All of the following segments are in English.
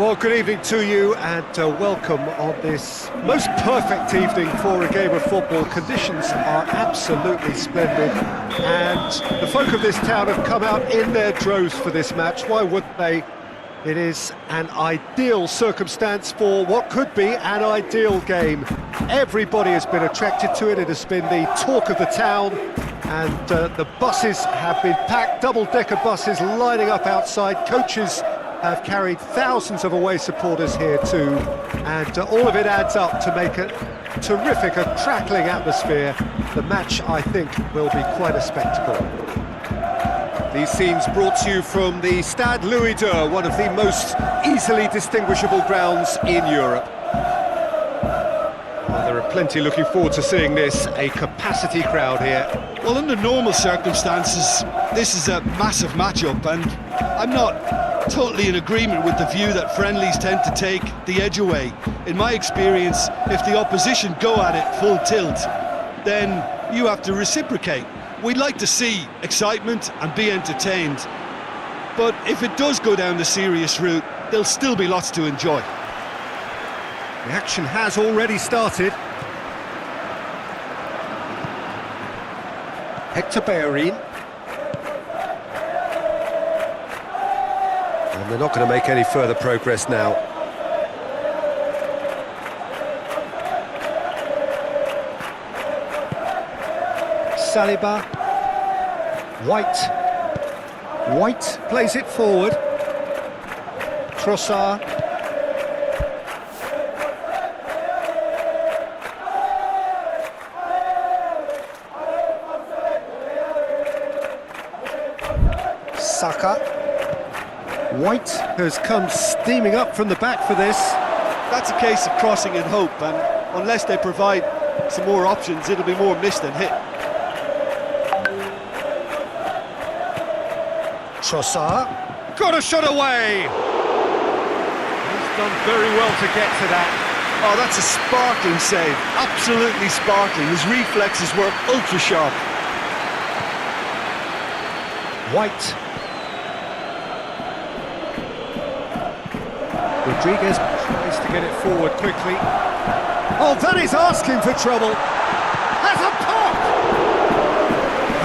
Well, good evening to you and welcome on this most perfect evening for a game of football. Conditions are absolutely splendid and the folk of this town have come out in their droves for this match. Why wouldn't they? It is an ideal circumstance for what could be an ideal game. Everybody has been attracted to it. It has been the talk of the town, and the buses have been packed, double-decker buses lining up outside. Coaches have carried thousands of away supporters here too, and all of it adds up to make a terrific, a crackling atmosphere. The match, I think, will be quite a spectacle. These scenes brought to you from the Stade Louis II, one of the most easily distinguishable grounds in Europe. Well, there are plenty looking forward to seeing this, a capacity crowd here. Well, under normal circumstances, this is a massive matchup, and I'm not totally in agreement with the view that friendlies tend to take the edge away. In my experience, if the opposition go at it full tilt, then you have to reciprocate. We'd like to see excitement and be entertained, but if it does go down the serious route, there'll still be lots to enjoy. The action has already started. Hector Bellerin. And they're not going to make any further progress now. Saliba. White plays it forward. Trossard. Saka. White has come steaming up from the back for this. That's a case of crossing in hope, and unless they provide some more options, it'll be more miss than hit. Trossard, got a shot away! He's done very well to get to that. Oh, that's a sparkling save, absolutely sparkling. His reflexes were ultra sharp. White. Rodriguez tries to get it forward quickly. Oh, that is asking for trouble. Has a pop!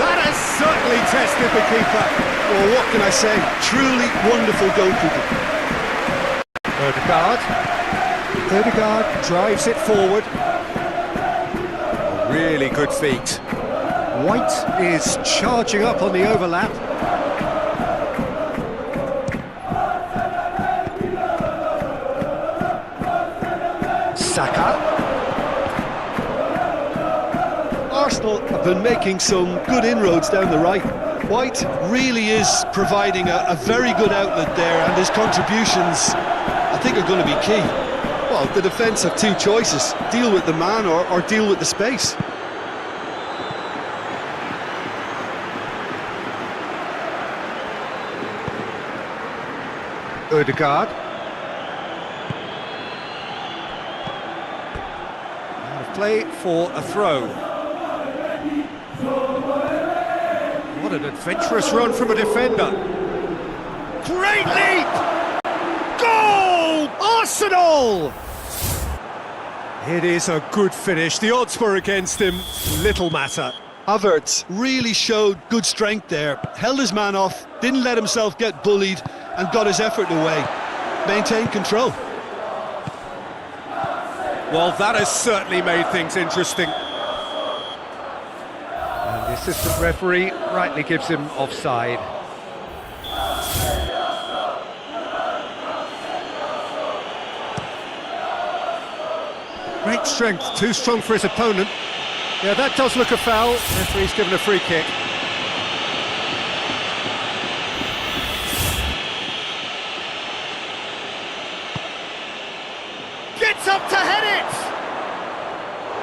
That has certainly tested the keeper. Well, what can I say? Truly wonderful goalkeeping. Odegaard drives it forward. Really good feet. White is charging up on the overlap. Saka. Arsenal have been making some good inroads down the right. White really is providing a very good outlet there, and his contributions, I think, are going to be key. Well, the defence have two choices: deal with the man or deal with the space. Odegaard. Play for a throw. What an adventurous run from a defender. Great leap! Goal! Arsenal! It is a good finish. The odds were against him. Little matter. Havertz really showed good strength there. Held his man off, didn't let himself get bullied, and got his effort away. Maintained control. Well, that has certainly made things interesting. And the assistant referee rightly gives him offside. Great strength, too strong for his opponent. Yeah, that does look a foul. Referee's given a free kick. Gets up to head it!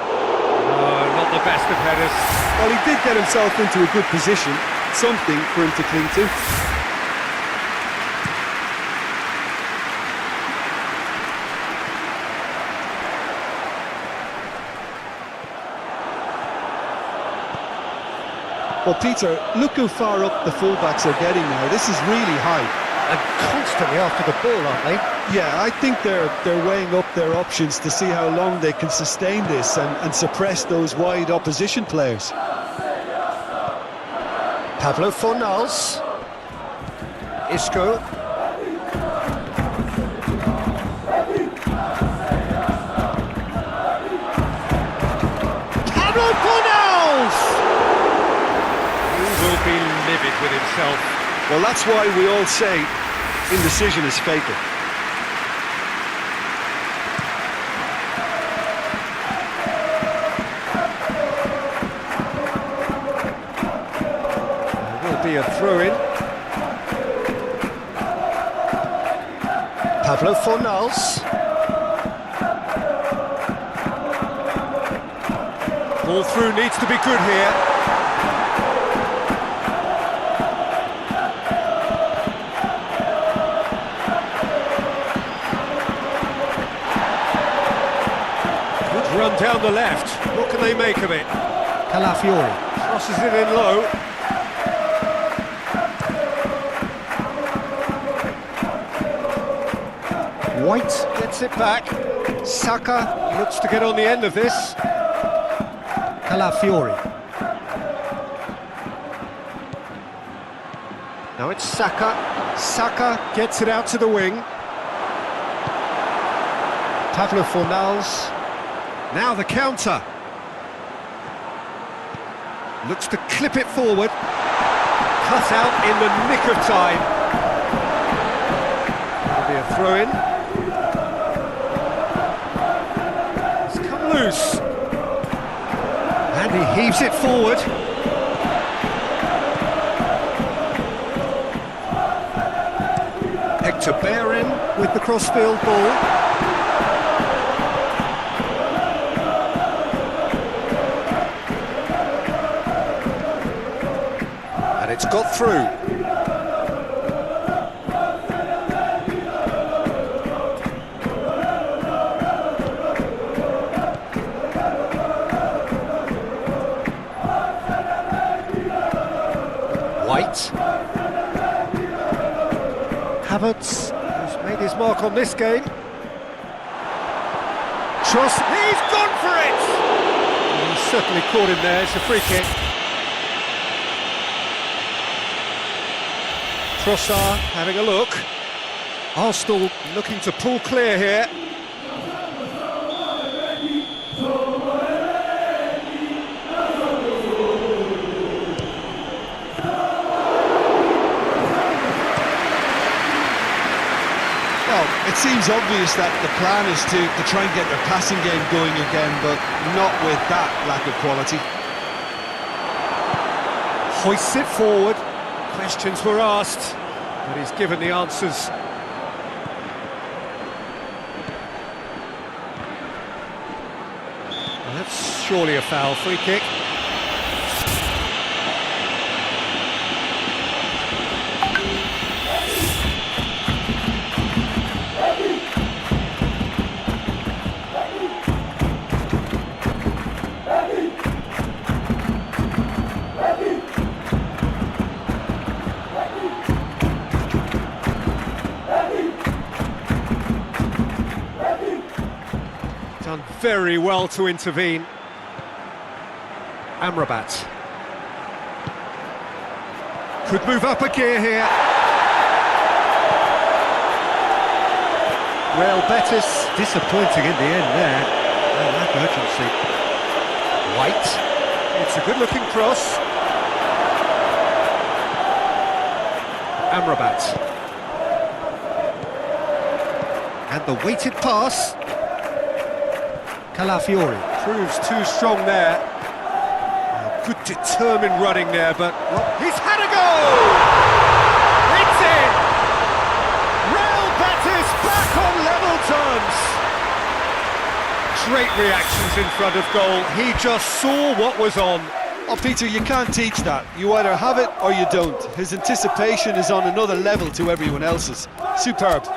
Oh, not the best of headers. Well, he did get himself into a good position, something for him to cling to. Well, Peter, look how far up the fullbacks are getting now. This is really high. and constantly after the ball, aren't they? Yeah, I think they're weighing up their options to see how long they can sustain this and suppress those wide opposition players. Pablo Fornals. Isco. Pablo Fornals! He will be livid with himself. Well, that's why we all say indecision is fatal. There will be a throw-in. Pablo Fornals. Ball through needs to be good here. Good run down the left. What can they make of it? Calafiori crosses it in low. White gets it back. Saka looks to get on the end of this. Calafiori. Now it's Saka. Saka gets it out to the wing. Pablo Fornals. Now the counter. Looks to clip it forward. Cut out in the nick of time. That'll be a throw-in. Loose, and he heaves it forward. Hector Bellerin with the crossfield ball. And it's got through. Havertz has made his mark on this game. Tross, he's gone for it! He certainly caught him there, it's a free kick. Trossard having a look. Arsenal looking to pull clear here. It seems obvious that the plan is to try and get their passing game going again, but not with that lack of quality. Hoists it forward. Questions were asked, but he's given the answers. Well, that's surely a foul. Free kick. Done very well to intervene. Amrabat could move up a gear here. Real Betis disappointing in the end there. No lack of urgency. White, it's a good-looking cross. Amrabat, and the weighted pass. Calafiori proves too strong there. Good determined running there, but he's had a goal! It's in! Real Betis back on level terms. Great reactions in front of goal. He just saw what was on. Oh, Peter, you can't teach that. You either have it or you don't. His anticipation is on another level to everyone else's. Superb.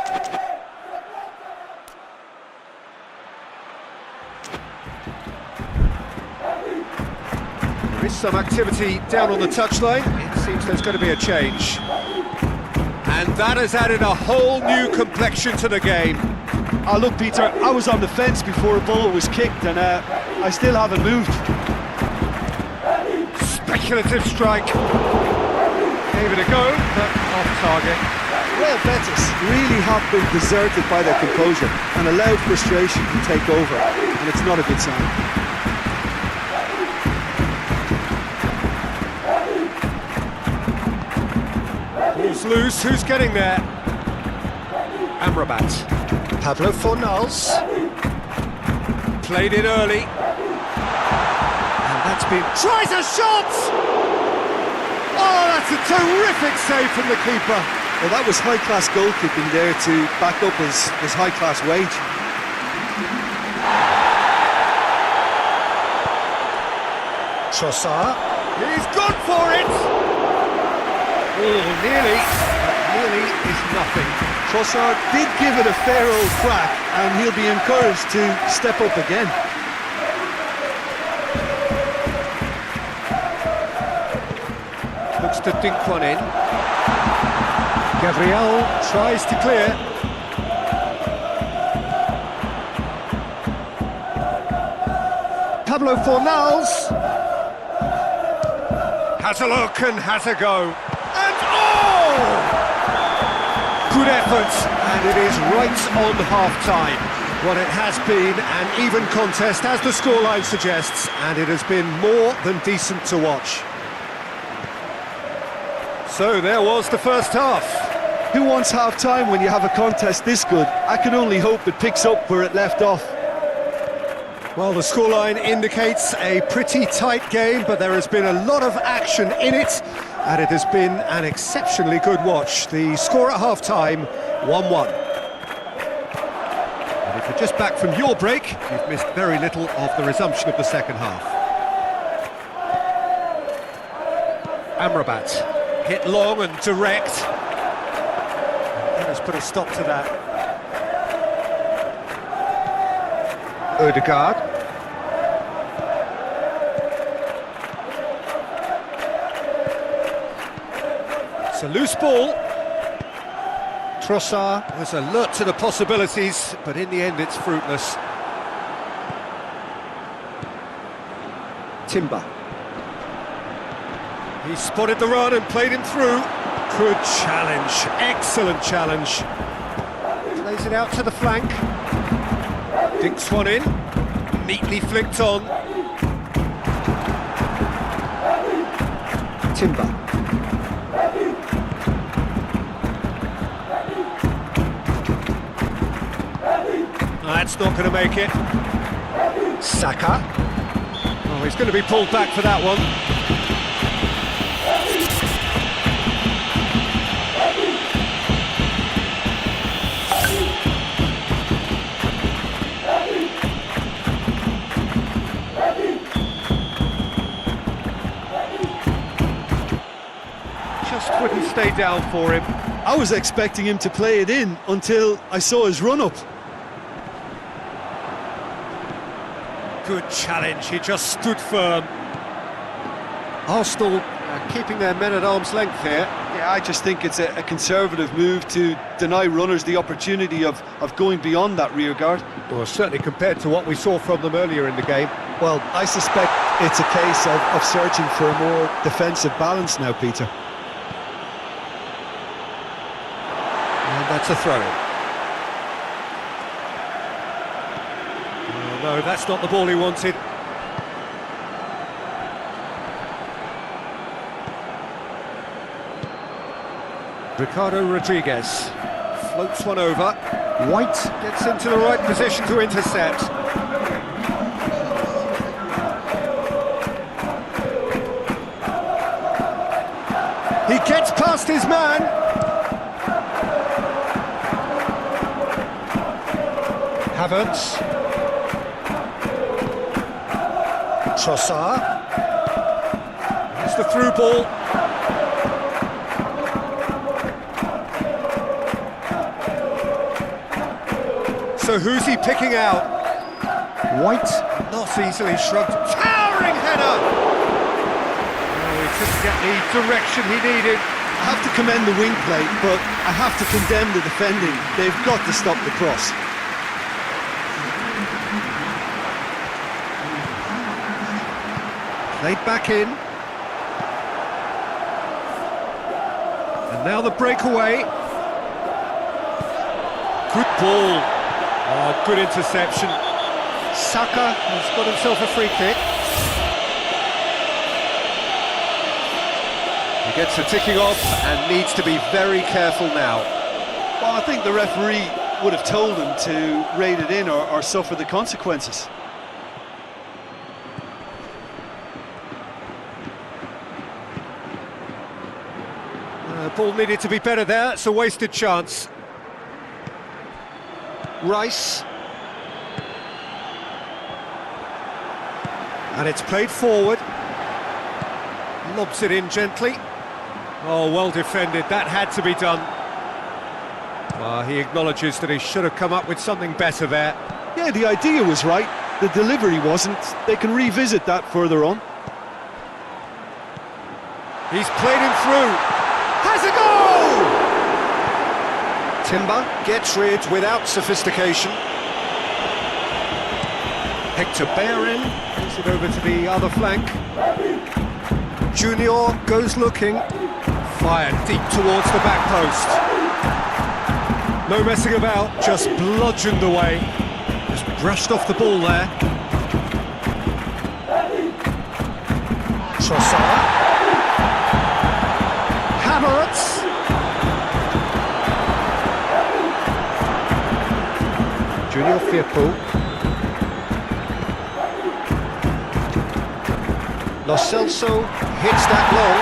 There is some activity down on the touchline. It seems there's going to be a change. And that has added a whole new complexion to the game. Oh, look, Peter, I was on the fence before a ball was kicked, and I still haven't moved. Speculative strike. Gave it a go, but off target. Well, Betis really have been deserted by their composure and allowed frustration to take over, and it's not a good sign. Ball's loose, who's getting there? Amrabat. Pablo Fornals. Played it early. And that's been... Tries a shot! Oh, that's a terrific save from the keeper. Well, that was high-class goalkeeping there to back up his high-class wage. Trossard. He's gone for it! Oh, nearly. But nearly is nothing. Trossard did give it a fair old crack, and he'll be encouraged to step up again. Looks to dink one in. Gabriel tries to clear. Pablo Fornals has a look and has a go. And oh! Good effort, and it is right on half-time. Well, it has been an even contest, as the scoreline suggests, and it has been more than decent to watch. So there was the first half. Who wants half-time when you have a contest this good? I can only hope it picks up where it left off. Well, the scoreline indicates a pretty tight game, but there has been a lot of action in it, and it has been an exceptionally good watch. The score at half-time, 1-1. And if you're just back from your break, you've missed very little of the resumption of the second half. Amrabat. Hit long and direct. That has put a stop to that. Ødegaard. It's a loose ball. Trossard was alert to the possibilities, but in the end it's fruitless. Timber. He spotted the run and played him through. Good challenge, excellent challenge. Plays it out to the flank. Dinks one in, neatly flicked on. Timber. That's not going to make it. Saka. Oh, he's going to be pulled back for that one. Just wouldn't stay down for him. I was expecting him to play it in until I saw his run-up. Good challenge, he just stood firm. Arsenal keeping their men at arm's length here. Yeah, I just think it's a conservative move to deny runners the opportunity of going beyond that rear guard. Well, certainly compared to what we saw from them earlier in the game. Well, I suspect it's a case of searching for a more defensive balance now, Peter. And that's a throw-in. No, that's not the ball he wanted. Ricardo Rodriguez floats one over. White gets into the right position to intercept. He gets past his man. Havertz. Trossard. It's the through ball. So who's he picking out? White. Not easily shrugged. Towering header! Oh, he couldn't get the direction he needed. I have to commend the wing play, but I have to condemn the defending. They've got to stop the cross. Played back in. And now the breakaway. Good ball. Oh, good interception. Saka has got himself a free kick. He gets the ticking off and needs to be very careful now. Well, I think the referee would have told him to rate it in or suffer the consequences. Ball needed to be better there, it's a wasted chance. Rice. And it's played forward. Lobs it in gently. Oh, well defended, that had to be done. He acknowledges that he should have come up with something better there. Yeah, the idea was right, the delivery wasn't. They can revisit that further on. He's played him through. Has a goal! Timber gets rid without sophistication. Hector Bellerin puts it over to the other flank. Junior goes looking. Fired deep towards the back post. No messing about, just bludgeoned away. Just brushed off the ball there. Trossard. Havertz. Junior Firpo. Lo Celso hits that long.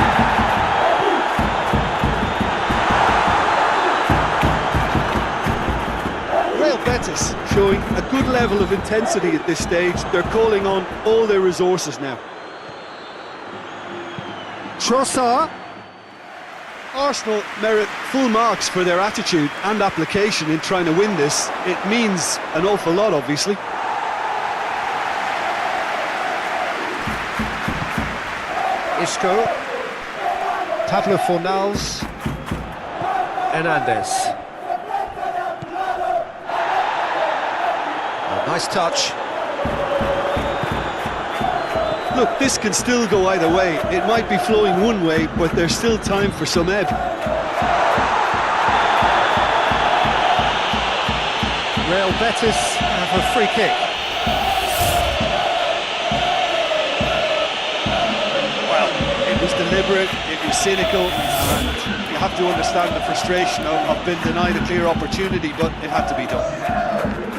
Real Betis showing a good level of intensity at this stage. They're calling on all their resources now. Trossard. Arsenal merit full marks for their attitude and application in trying to win this. It means an awful lot, obviously. Isco. Pablo Fornals. Hernandez. Oh, nice touch. Look, this can still go either way. It might be flowing one way, but there's still time for some ebb. Real Betis have a free kick. Well, it was deliberate, it was cynical, and you have to understand the frustration of being denied a clear opportunity, but it had to be done.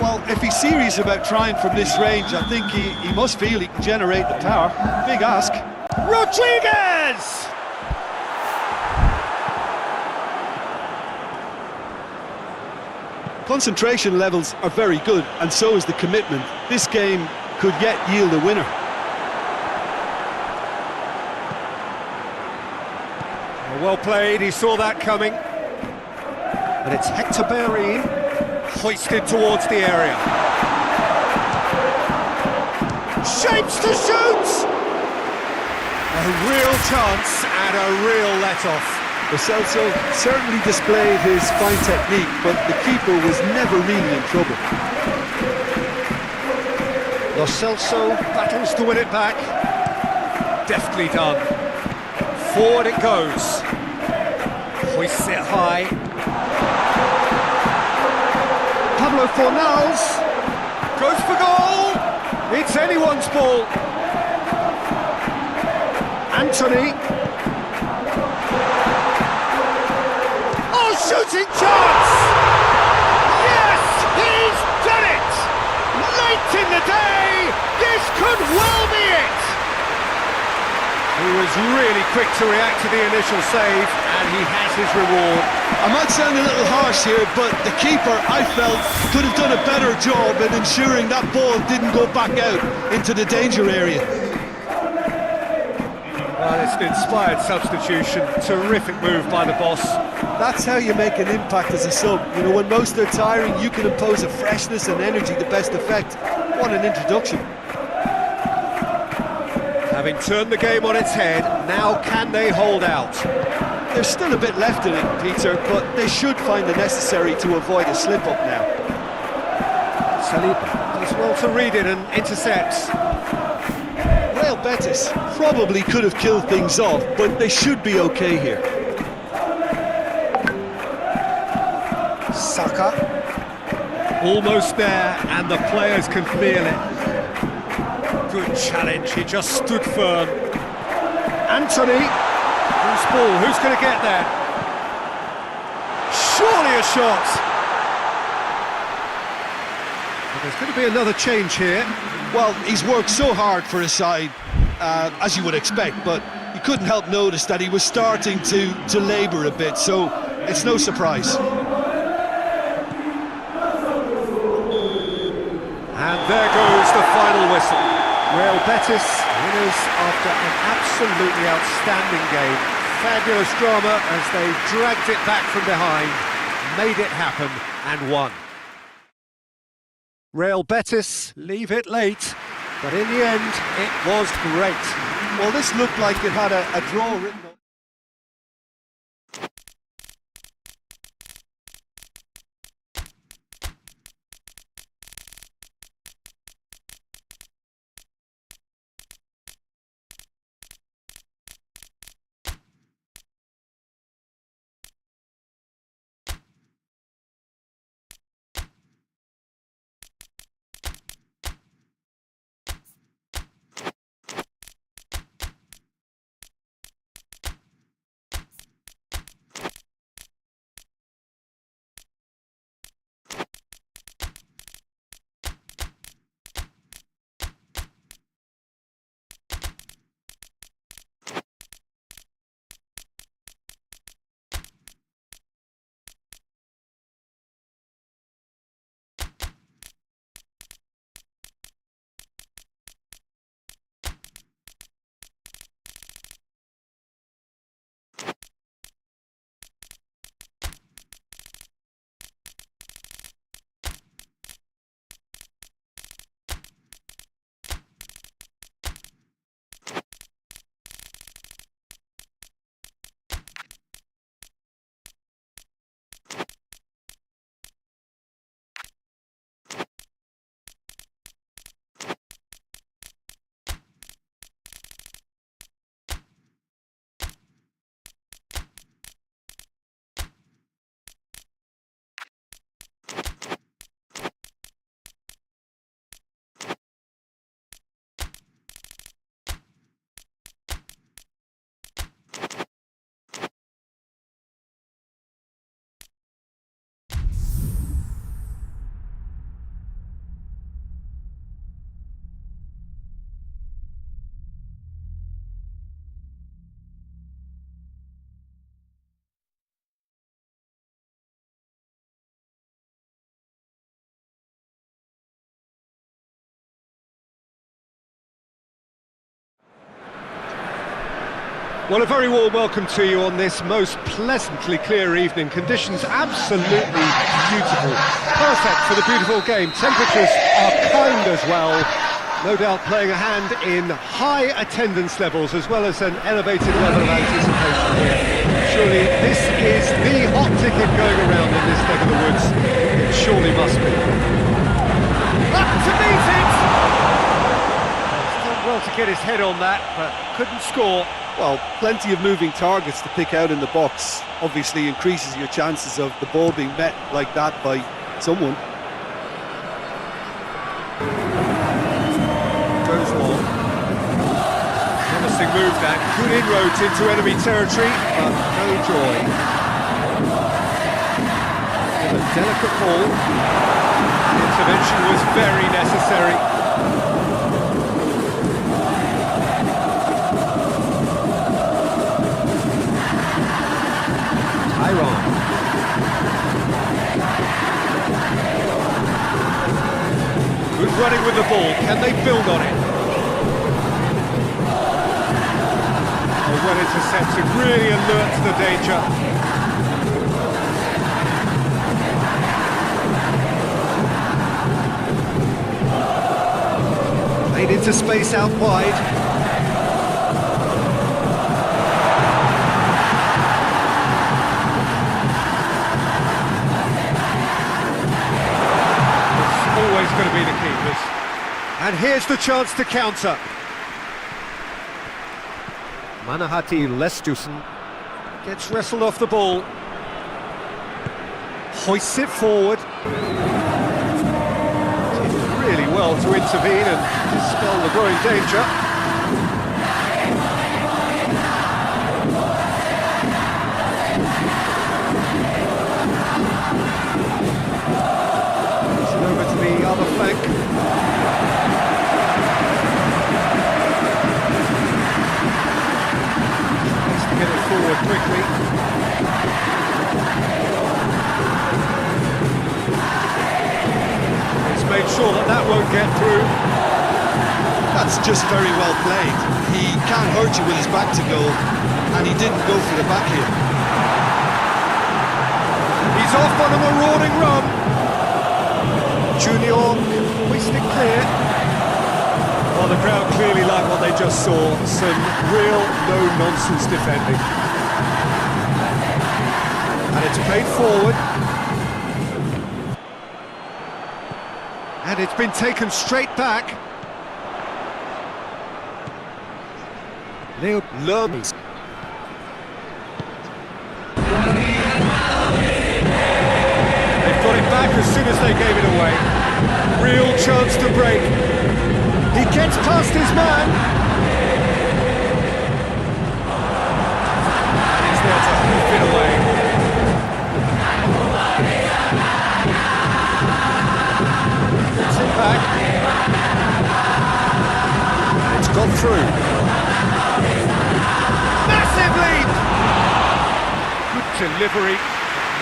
Well, if he's serious about trying from this range, I think he must feel he can generate the power. Big ask. Rodriguez! Concentration levels are very good, and so is the commitment. This game could yet yield a winner. Well played, he saw that coming. And it's Hector Bellerin, hoisted towards the area. Shapes to shoot! A real chance and a real let-off. Lo Celso certainly displayed his fine technique, but the keeper was never really in trouble. Lo Celso battles to win it back. Deftly done. Forward it goes. Hoists it high. Pablo Fornals goes for goal. It's anyone's ball. Anthony. Oh, shooting chance! Yes, he's done it! Late in the day, this could well be it! He was really quick to react to the initial save, and he has his reward. I might sound a little harsh here, but the keeper, I felt, could have done a better job in ensuring that ball didn't go back out into the danger area. Well, it's an inspired substitution. Terrific move by the boss. That's how you make an impact as a sub. You know, when most are tiring, you can impose a freshness and energy to best effect. What an introduction. Having turned the game on its head, now can they hold out? there's still a bit left in it, Peter, but they should find the necessary to avoid a slip-up now. Saliba does well to read it and intercepts. Real Betis probably could have killed things off, but they should be okay here. Saka, almost there, and the players can feel it. Good challenge, he just stood firm. Anthony, who's ball, who's going to get there? Surely a shot! Well, there's going to be another change here. Well, he's worked so hard for his side, as you would expect, but you couldn't help notice that he was starting to labour a bit, so it's no surprise. And there goes the final whistle. Real Betis winners after an absolutely outstanding game. Fabulous drama as they dragged it back from behind, made it happen and won. Real Betis leave it late, but in the end it was great. Well, this looked like it had a draw written on. Well, a very warm welcome to you on this most pleasantly clear evening. Conditions absolutely beautiful. Perfect for the beautiful game. Temperatures are kind as well. No doubt playing a hand in high attendance levels as well as an elevated level of anticipation here. Surely this is the hot ticket going around in this neck of the woods. It surely must be. Up to meet it! He's done well to get his head on that, but couldn't score. Well, plenty of moving targets to pick out in the box. Obviously increases your chances of the ball being met like that by someone. Goes long. Promising move that. Good inroads into enemy territory, but no joy. With a delicate ball. Intervention was very necessary. Good running with the ball, can they build on it? Oh, well intercepted, really alert to the danger. Played into space out wide. And here's the chance to counter. Manahati Lestusen gets wrestled off the ball. Hoists it forward. Did really well to intervene and dispel the growing danger. Over to the other flank. Needs to get it forward quickly. He's made sure that that won't get through. That's just very well played. He can't hurt you with his back to goal, and he didn't go for the back here. He's off on a marauding run. Junior hoist it clear. Well, the crowd clearly like what they just saw. Some real no-nonsense defending. And it's played forward. And it's been taken straight back. Leo Lermis. Got it back as soon as they gave it away. Real chance to break. He gets past his man. And he's there to hoof it away. Puts it back. And it's gone through. Massive lead! Good delivery.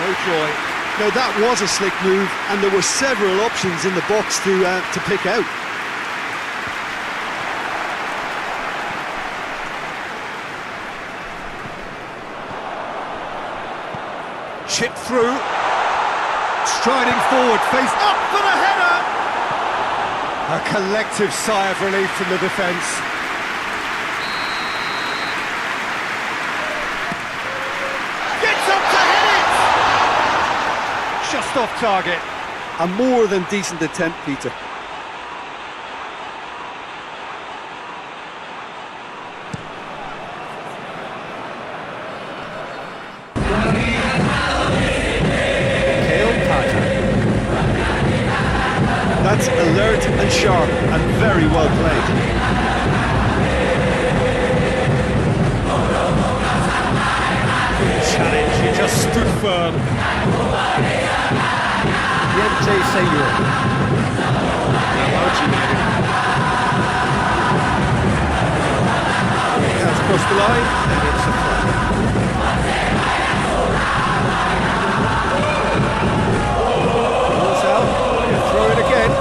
No joy. Now that was a slick move, and there were several options in the box to pick out. Chip through, striding forward, face up for the header! A collective sigh of relief from the defence. Gets up to head it! Just off target. A more than decent attempt, Peter. That's alert and sharp and very well played. Good challenge, he just stood firm. That's crossed the line, and it's a flag. Ball's out, he'll throw it again.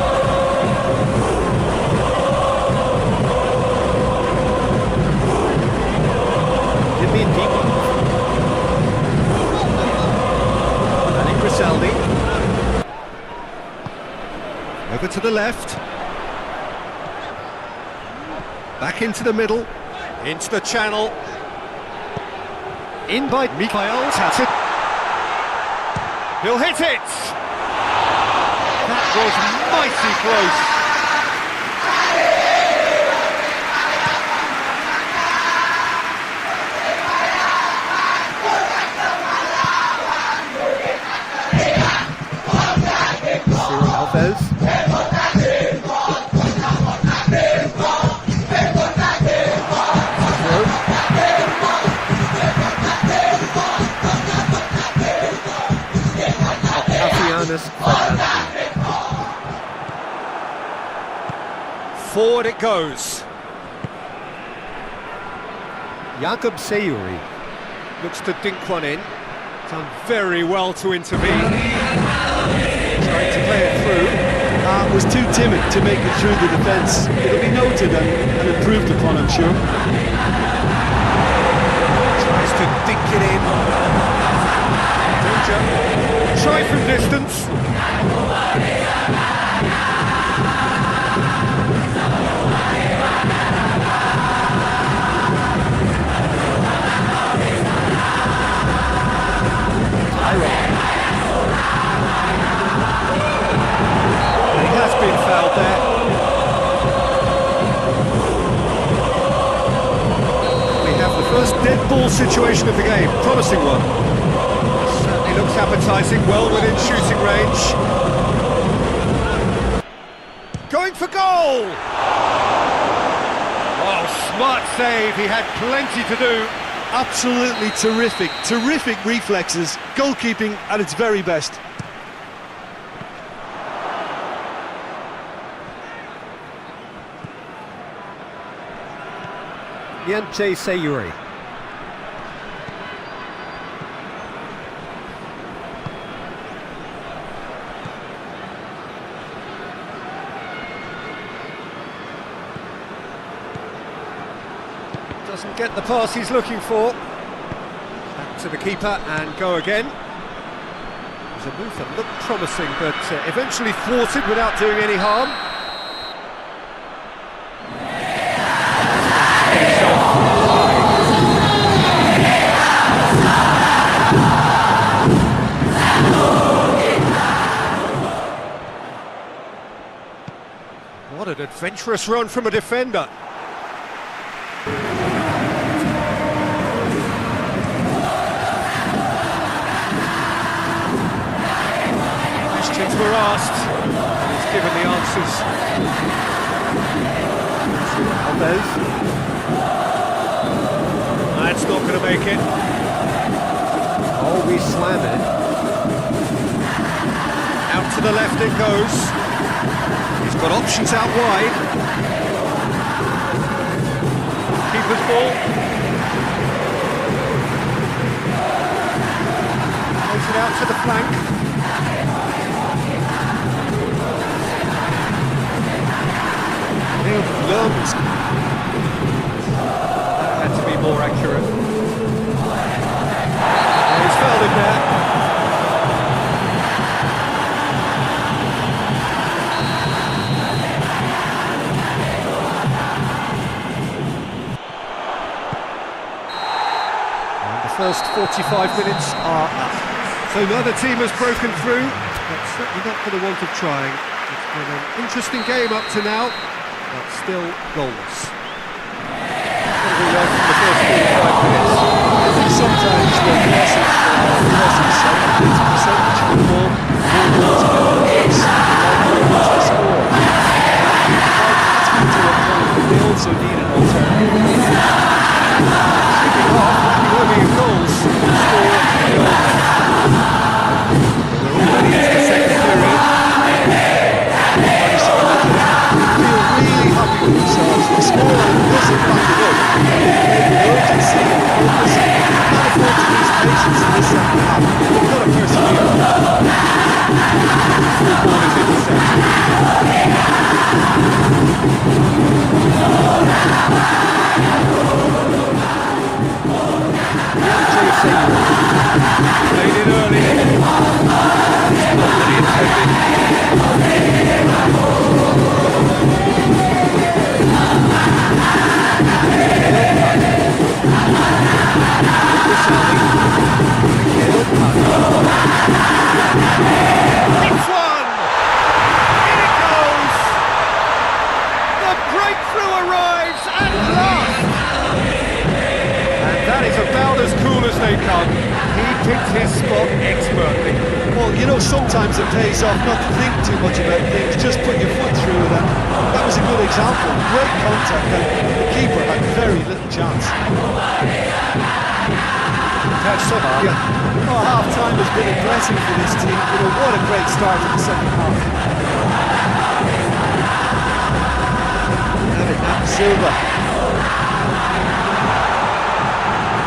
Over to the left. Back into the middle. Into the channel. In by Mikhail Tatsin. He'll hit it! That was mighty close. Forward it goes. Jakob Sayuri looks to dink one in. Done very well to intervene. Trying to play it through. Was too timid to make it through the defence. It'll be noted and improved upon, I'm sure. Tries to dink it in. Danger. Try from distance. He has been fouled there. situation of the game, promising one. Certainly looks appetising, well within shooting range. Going for goal! Oh, smart save, he had plenty to do. Absolutely terrific reflexes, goalkeeping at its very best. Yante Sayuri. Doesn't get the pass he's looking for. Back to the keeper and go again. It was a move that looked promising, but eventually thwarted without doing any harm. What an adventurous run from a defender. Questions were asked, and he's given the answers. That's not going to make it. Oh, we slam it. Out to the left it goes. He's got options out wide. Keeper's ball. Takes it out to the flank. That had to be more accurate. Oh, he's fouled him there. First 45 minutes are up. So neither team has broken through, but certainly not for the want of trying. It's been an interesting game up to now, but still goalless. What have we learned from the first 45 minutes? I think sometimes the pressing side, it's a percentage of the ball, more balls get on the base, like much to score. It's been to a point, but they also need an alternative. Goals. We're already into the second period. Feel really happy with themselves. The scoreline doesn't back it up. The urgency and the focus can't afford to lose patience in the second half. They've got to persevere. Full ball is intercepted. Played it early. Not what he It's one! In it goes! The breakthrough arrives at last! And that is about as cool as they come. He picked his spot expertly. Well, you know, sometimes it pays off not to think too much about things, just put your foot through it, and that was a good example. Great contact, and the keeper had very little chance. Catch so hard. Yeah. Well, half-time has been impressive for this team. You know, what a great start to the second half. Have it now, Silva.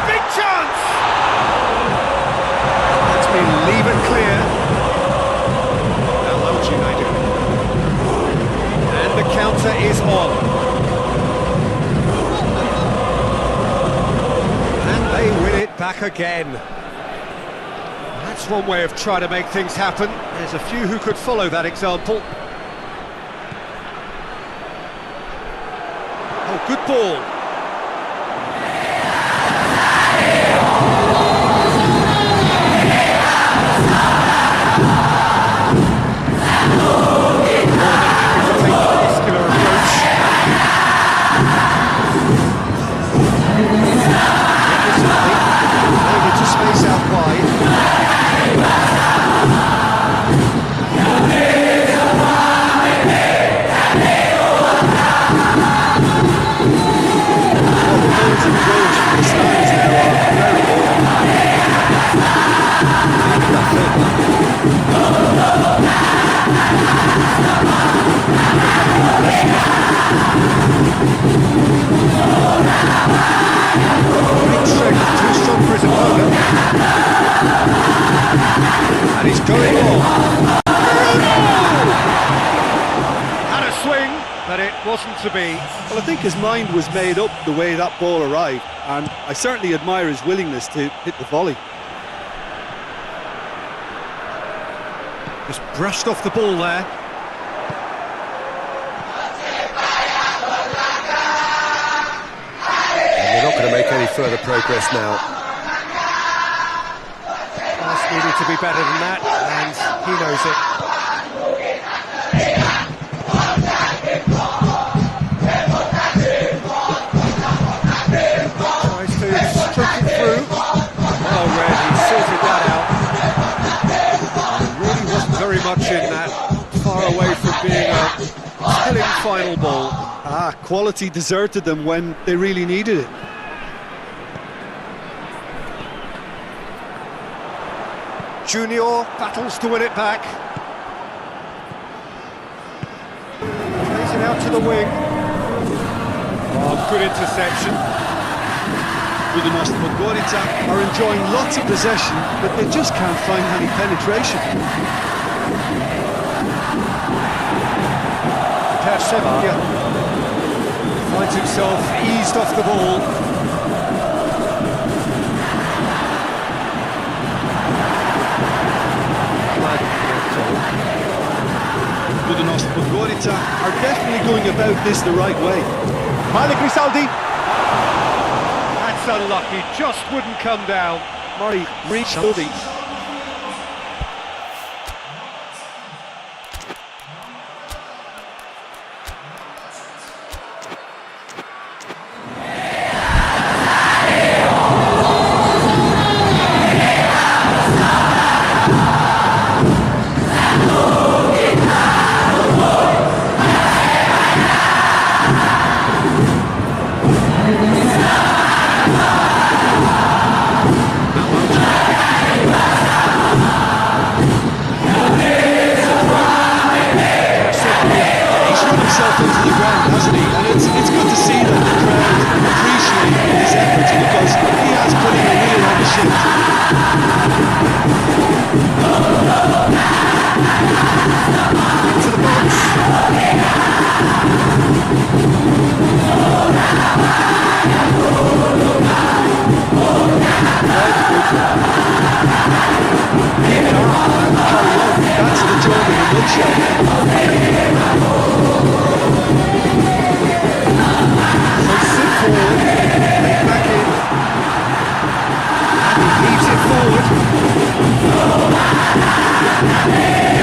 Big chance! That's been leave and clear. Now Lounge United. And the counter is on. And they win it back again. That's one way of trying to make things happen. There's a few who could follow that example. Oh, good ball. And he's going long. Had a swing, but it wasn't to be. Well, I think his mind was made up the way that ball arrived, and I certainly admire his willingness to hit the volley. Just brushed off the ball there. And they're not going to make any further progress now. Pass needed to be better than that, and he knows it. Tries to stroke it through. Well read, he sorted that out. There really wasn't very much in that, far away from being a telling final ball. Quality deserted them when they really needed it. Junior battles to win it back. Plays it out to the wing. Oh, good interception. Ridho are enjoying lots of possession, but they just can't find any penetration. Persib finds himself eased off the ball. Ridho are definitely going about this the right way. That's unlucky, just wouldn't come down. Murray reached the...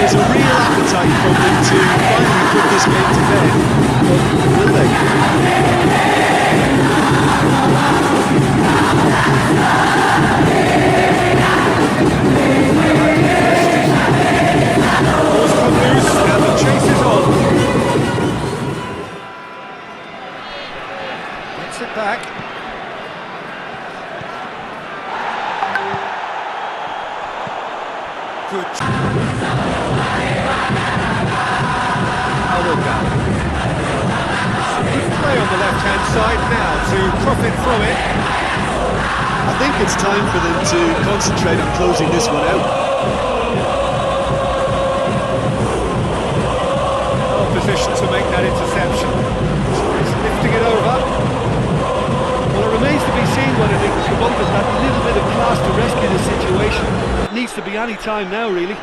There's a real appetite from them to finally put this game to bed, but will they? Ball's come loose and the chase is on. Gets it back. Good. Play on the left-hand side now to profit from it. I think it's time for them to concentrate on closing this one out. Well positioned to make that interception. He's lifting it over. Well, it remains to be seen whether they can come up with that little bit of class to rescue the situation. It needs to be any time now, really.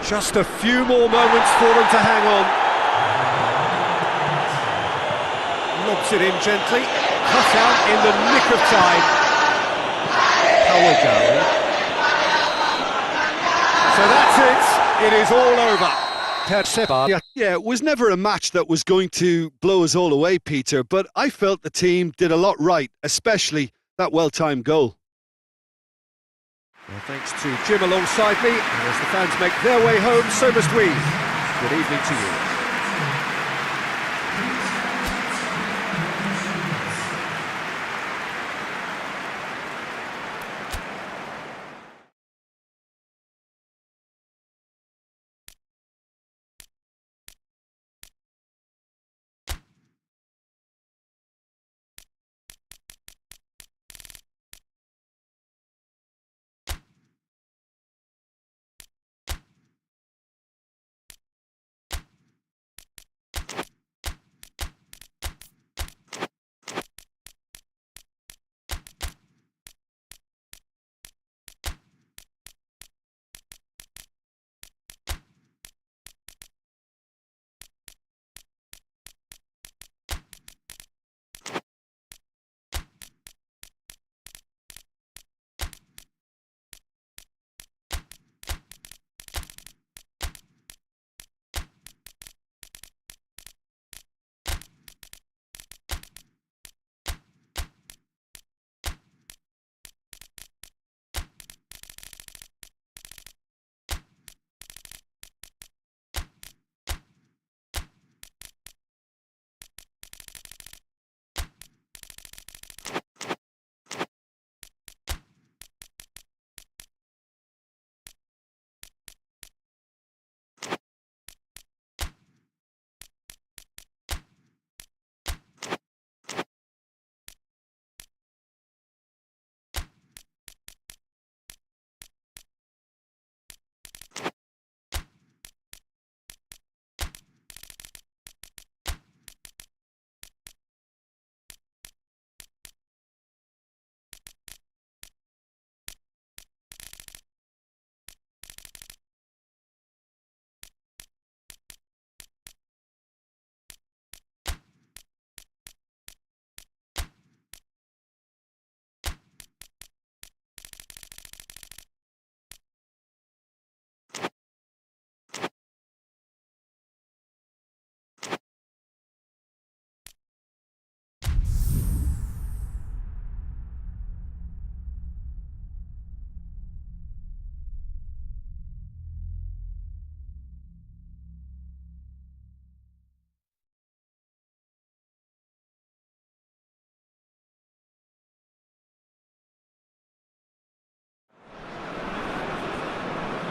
Just a few more moments for them to hang on. Lobs it in gently, cut out in the nick of time. Powell going. So that's it. It is all over. Yeah, it was never a match that was going to blow us all away, Peter, but I felt the team did a lot right, especially that well-timed goal. Well, thanks to Jim alongside me, and as the fans make their way home, so must we. Good evening to you.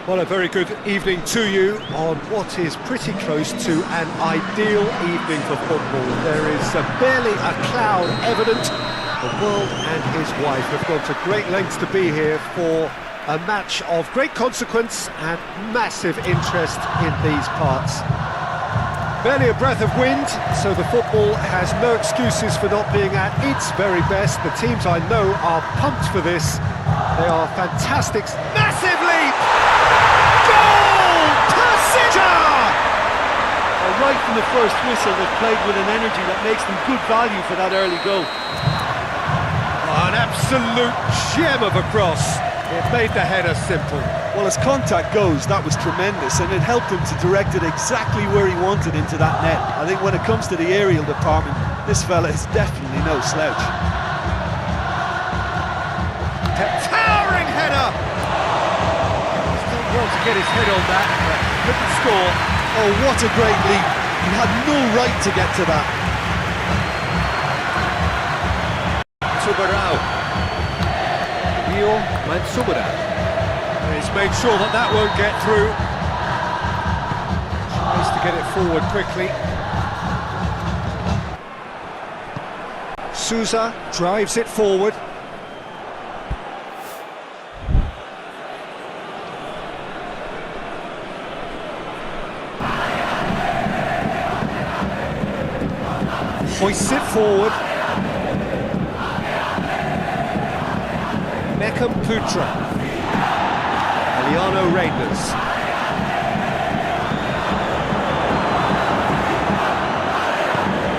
Well, a very good evening to you on what is pretty close to an ideal evening for football. There is barely a cloud evident. The world and his wife have gone to great lengths to be here for a match of great consequence and massive interest in these parts. Barely a breath of wind, so the football has no excuses for not being at its very best. The teams I know are pumped for this. They are fantastic. Massive leap! Gol Persija! Right from the first whistle, they've played with an energy that makes them good value for that early goal. An absolute gem of a cross. It made the header simple. Well, as contact goes, that was tremendous, and it helped him to direct it exactly where he wanted into that net. I think when it comes to the aerial department, this fella is definitely no slouch. Towering header! Still well to get his head on that, but couldn't score. Oh, what a great leap. He had no right to get to that. Tubarao. He's made sure that that won't get through. Tries to get it forward quickly. Souza drives it forward. Hoists it forward. Beckham Putra, Reynolds.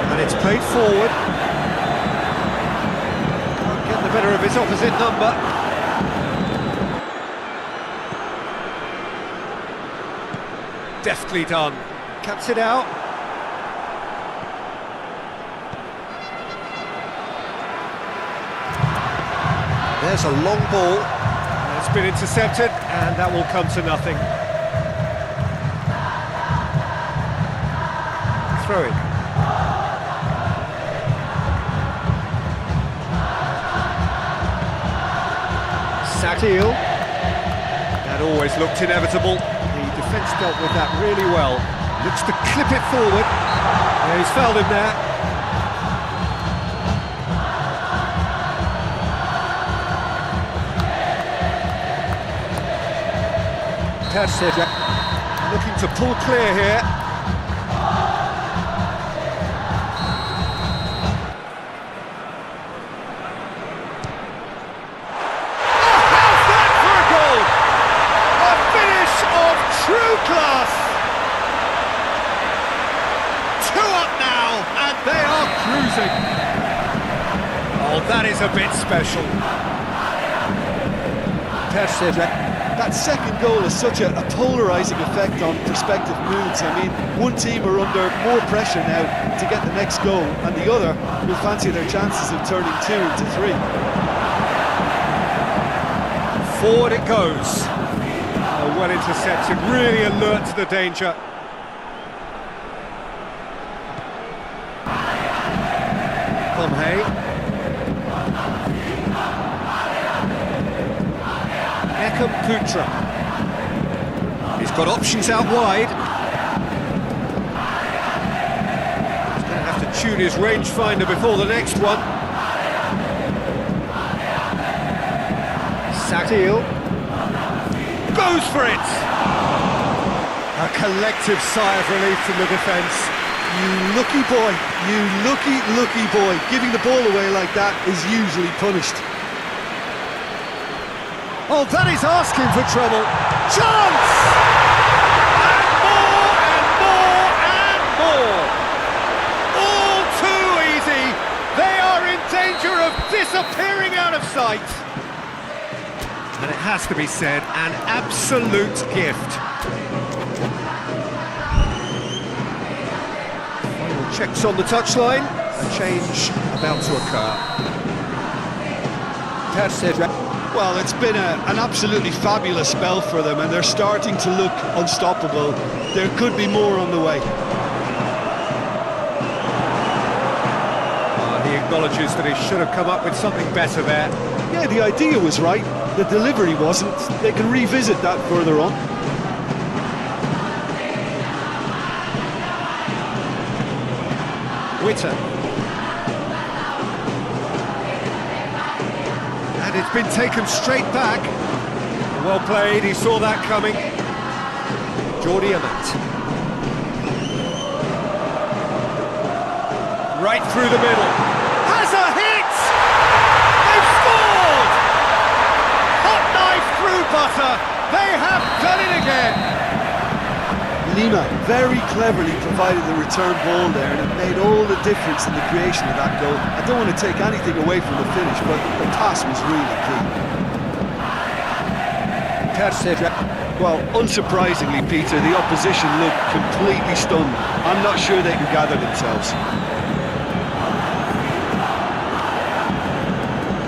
And it's played forward. Can't get the better of his opposite number. Deftly done. Cuts it out. There's a long ball. It's been intercepted, and that will come to nothing. Throw it. Sakil. That always looked inevitable. The defence dealt with that really well. Looks to clip it forward. Yeah, he's fouled him there. Persib looking to pull clear here. Oh, how's that for a goal? A finish of true class. 2 up now, and they are cruising. Oh, that is a bit special. Persib. That second goal has such a polarising effect on prospective moods. I mean, one team are under more pressure now to get the next goal, and the other will fancy their chances of turning 2 into 3. Forward it goes. Well intercepted, really alert to the danger. Beckham Putra. He's got options out wide. He's going to have to tune his rangefinder before the next one. Sakil goes for it. A collective sigh of relief from the defence. You lucky boy, you lucky boy. Giving the ball away like that is usually punished. Oh, that is asking for trouble. Chance! And more and more and more. All too easy. They are in danger of disappearing out of sight. And it has to be said, an absolute gift. Final checks on the touchline. A change about to occur. Persib. Well, it's been an absolutely fabulous spell for them, and they're starting to look unstoppable. There could be more on the way. He acknowledges that he should have come up with something better there. Yeah, the idea was right. The delivery wasn't. They can revisit that further on. Witter. And it's been taken straight back. Well played, he saw that coming. Jordi Amat. Right through the middle. Has a hit! They've scored! Hot knife through butter. They have done it again. Lima very cleverly provided the return ball there, and it made all the difference in the creation of that goal. I don't want to take anything away from the finish, but the pass was really key. Well, unsurprisingly, Peter, the opposition looked completely stunned. I'm not sure they can gather themselves.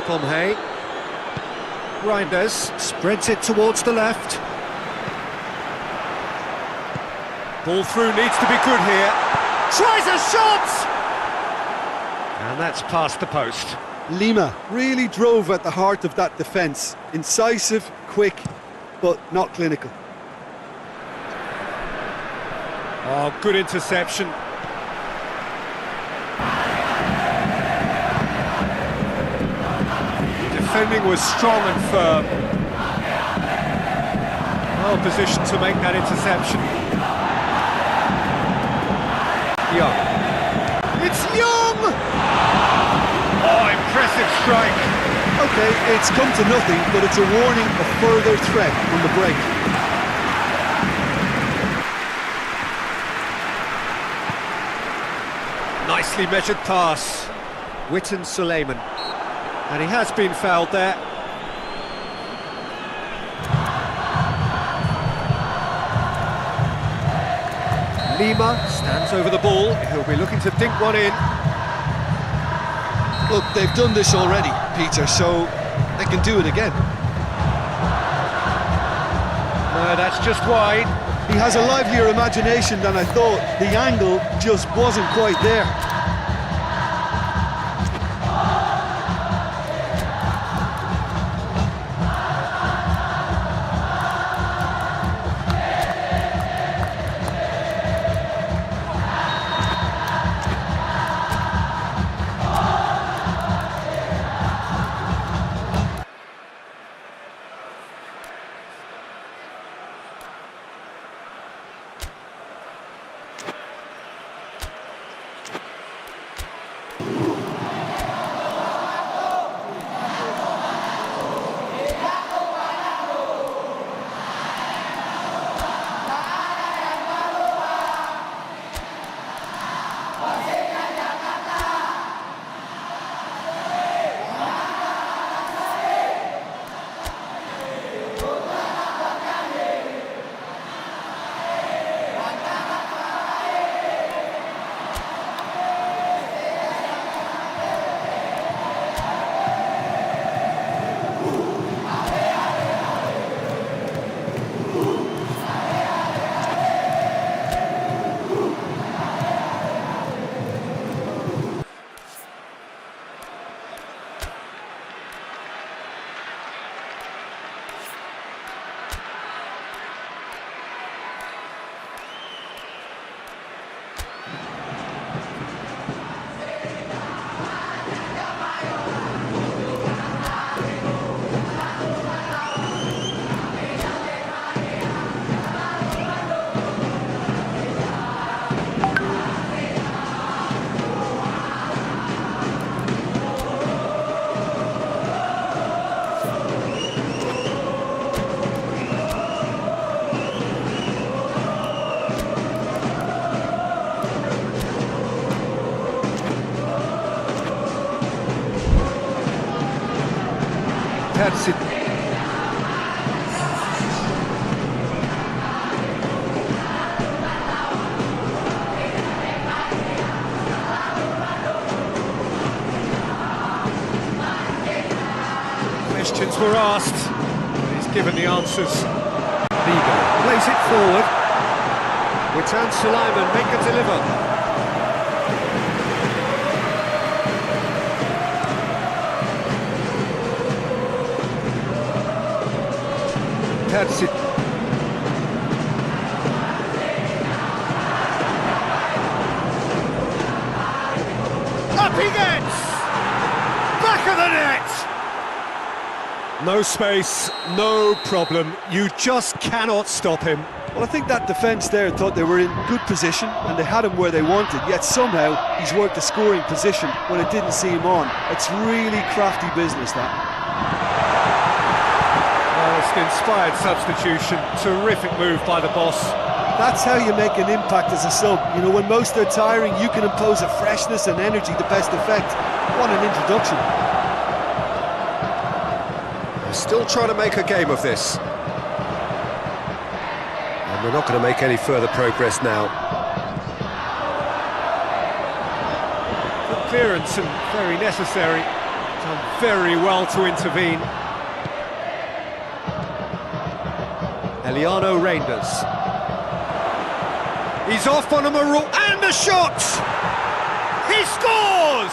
Pomhay. Reinders spreads it towards the left. Ball through needs to be good here. Tries a shot! And that's past the post. Lima really drove at the heart of that defence. Incisive, quick, but not clinical. Oh, good interception. Defending was strong and firm. Well positioned to make that interception. Young. It's Young! Oh, impressive strike. Okay, it's come to nothing, but it's a warning of further threat on the break. Nicely measured pass. Witten Suleiman. And he has been fouled there. Lima stands over the ball. He'll be looking to dink one in. Look, they've done this already, Peter, so they can do it again. No, that's just wide. He has a livelier imagination than I thought. The angle just wasn't quite there. Persib. Questions were asked, and he's given the answers. Ridho plays it forward. Witten Suleiman make a deliver. Persib. the net! No space, no problem. You just cannot stop him. Well, I think that defence there thought they were in good position and they had him where they wanted, yet somehow he's worked the scoring position when it didn't see him on. It's really crafty business, that. Well, it's an inspired substitution. Terrific move by the boss. That's how you make an impact as a sub. You know, when most are tiring, you can impose a freshness and energy to best effect. What an introduction. They're still trying to make a game of this. And we're not going to make any further progress now. Good clearance and very necessary. Done very well to intervene. Eliano Reinders. He's off on a marauder, and the shot! He scores!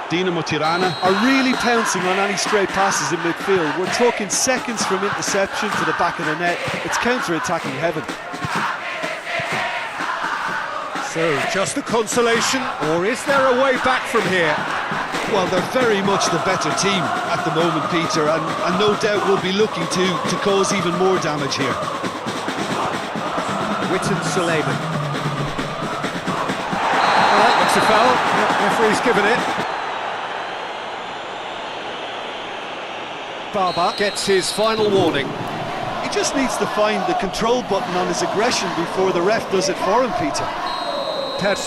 Dinamo Tirana are really pouncing on any stray passes in midfield. We're talking seconds from interception to the back of the net. It's counter-attacking heaven. So, just a consolation, or is there a way back from here? Well, they're very much the better team at the moment, Peter, and no doubt will be looking to cause even more damage here. Witten Suleiman. Well, that looks a foul. Yep, referee's given it. Baba gets his final warning. He just needs to find the control button on his aggression before the ref does it for him, Peter. This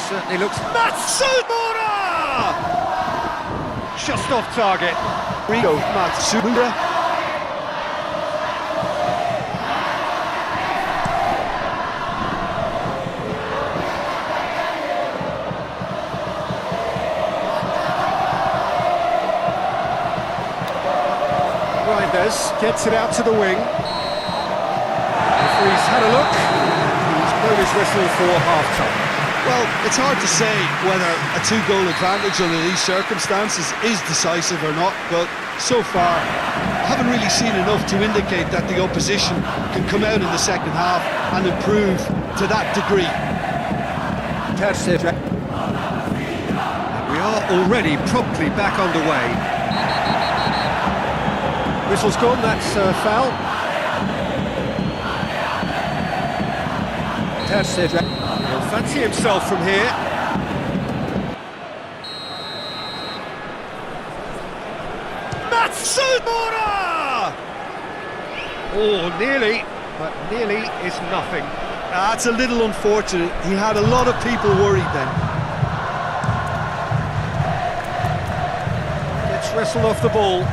certainly looks... Matsumura! Just off target. Ridho, Matsumura. Gets it out to the wing. Referee's had a look. He's blown his whistle for half-time. Well, it's hard to say whether a two-goal advantage under these circumstances is decisive or not, but so far I haven't really seen enough to indicate that the opposition can come out in the second half and improve to that degree. And we are already promptly back underway. Whistle's gone, that's a foul. He'll fancy himself from here. Matsumura! Oh, nearly, but nearly is nothing. That's a little unfortunate. He had a lot of people worried then. Gets wrestled off the ball.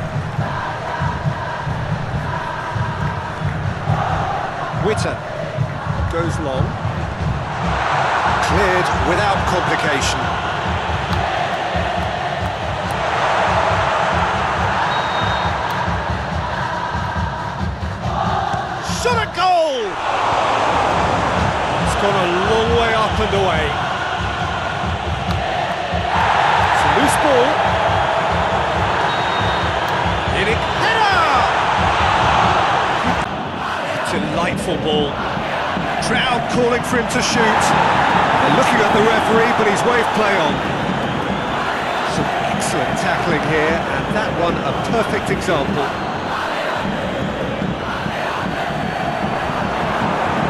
Witter goes long. Cleared without complication. Shot a goal! It's gone a long way up and away. It's a loose ball. In it, header! Delightful ball. Crowd calling for him to shoot. They're looking at the referee, but he's waved play on. Some excellent tackling here, and that one a perfect example.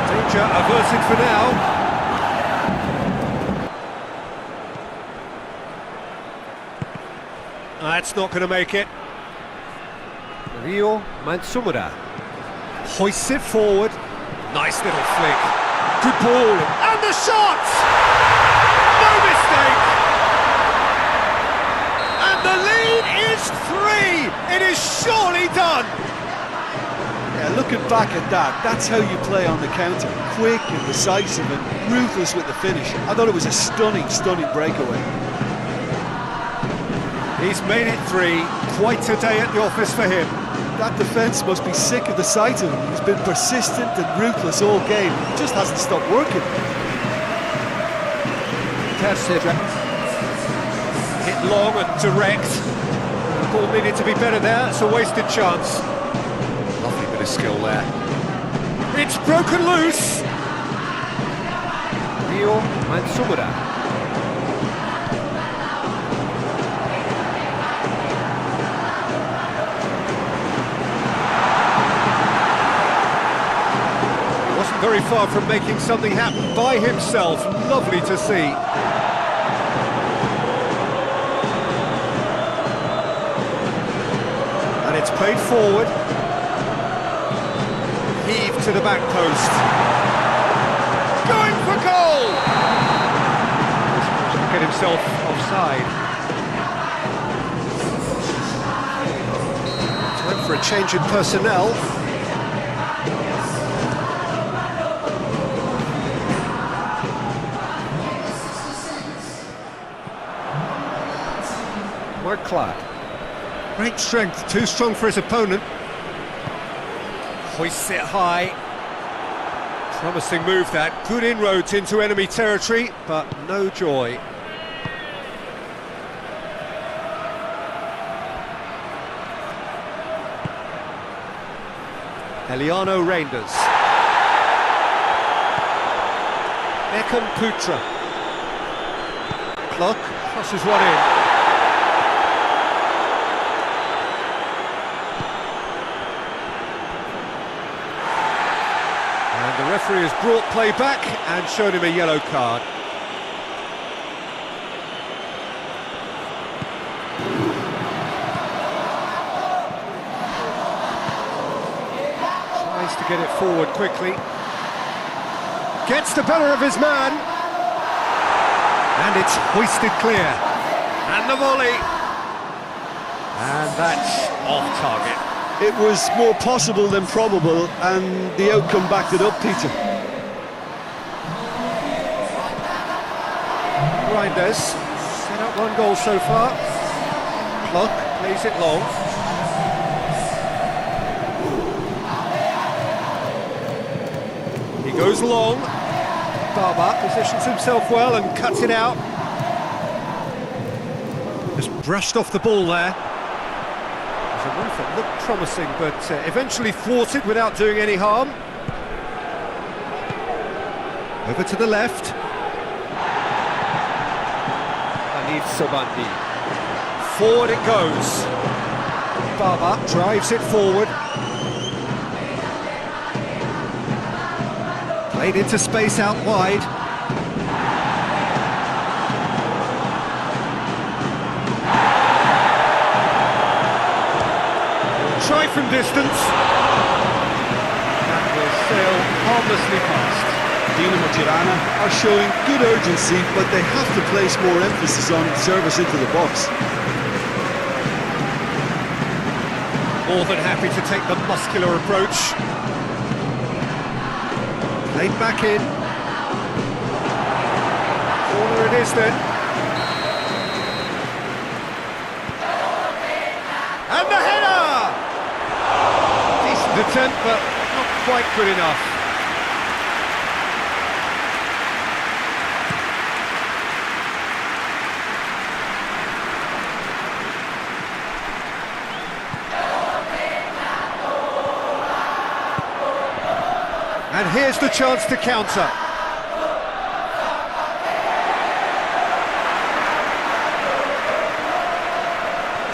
Danger averted for now. That's not going to make it. Rio Matsumura hoists it forward. Nice little flick. Good ball. And the shot! No mistake! And the lead is 3! It is surely done! Yeah, looking back at that, that's how you play on the counter. Quick and decisive and ruthless with the finish. I thought it was a stunning, stunning breakaway. He's made it 3. Quite a day at the office for him. That defence must be sick of the sight of him. He's been persistent and ruthless all game. He just hasn't stopped working. Hit long and direct. The ball needed to be better there. It's a wasted chance. Lovely bit of skill there. It's broken loose. Rio Matsumura. far from making something happen by himself. Lovely to see. And it's played forward. Heave to the back post. Going for goal! Get himself offside. Time for a change in personnel. Clark. Great strength, too strong for his opponent. Hoists it high. Promising move that. Good inroads into enemy territory, but no joy. Eliano Reinders. Beckham Putra. Clock crosses one in. The referee has brought play back and shown him a yellow card. Tries to get it forward quickly. Gets the better of his man. And it's hoisted clear. And the volley. And that's off target. It was more possible than probable, and the outcome backed it up, Peter. Reinders set up one goal so far. Pluck plays it long. He goes long. Baba positions himself well and cuts it out. Just brushed off the ball there. A move that looked promising, but eventually thwarted without doing any harm. Over to the left. Forward it goes. Baba drives it forward. Played into space out wide. Try from distance. That will sail harmlessly past. Dinamo Tirana are showing good urgency, but they have to place more emphasis on service into the box. More than happy to take the muscular approach. Played back in. Corner it is then. And the header! Decent attempt, but not quite good enough. And here's the chance to counter.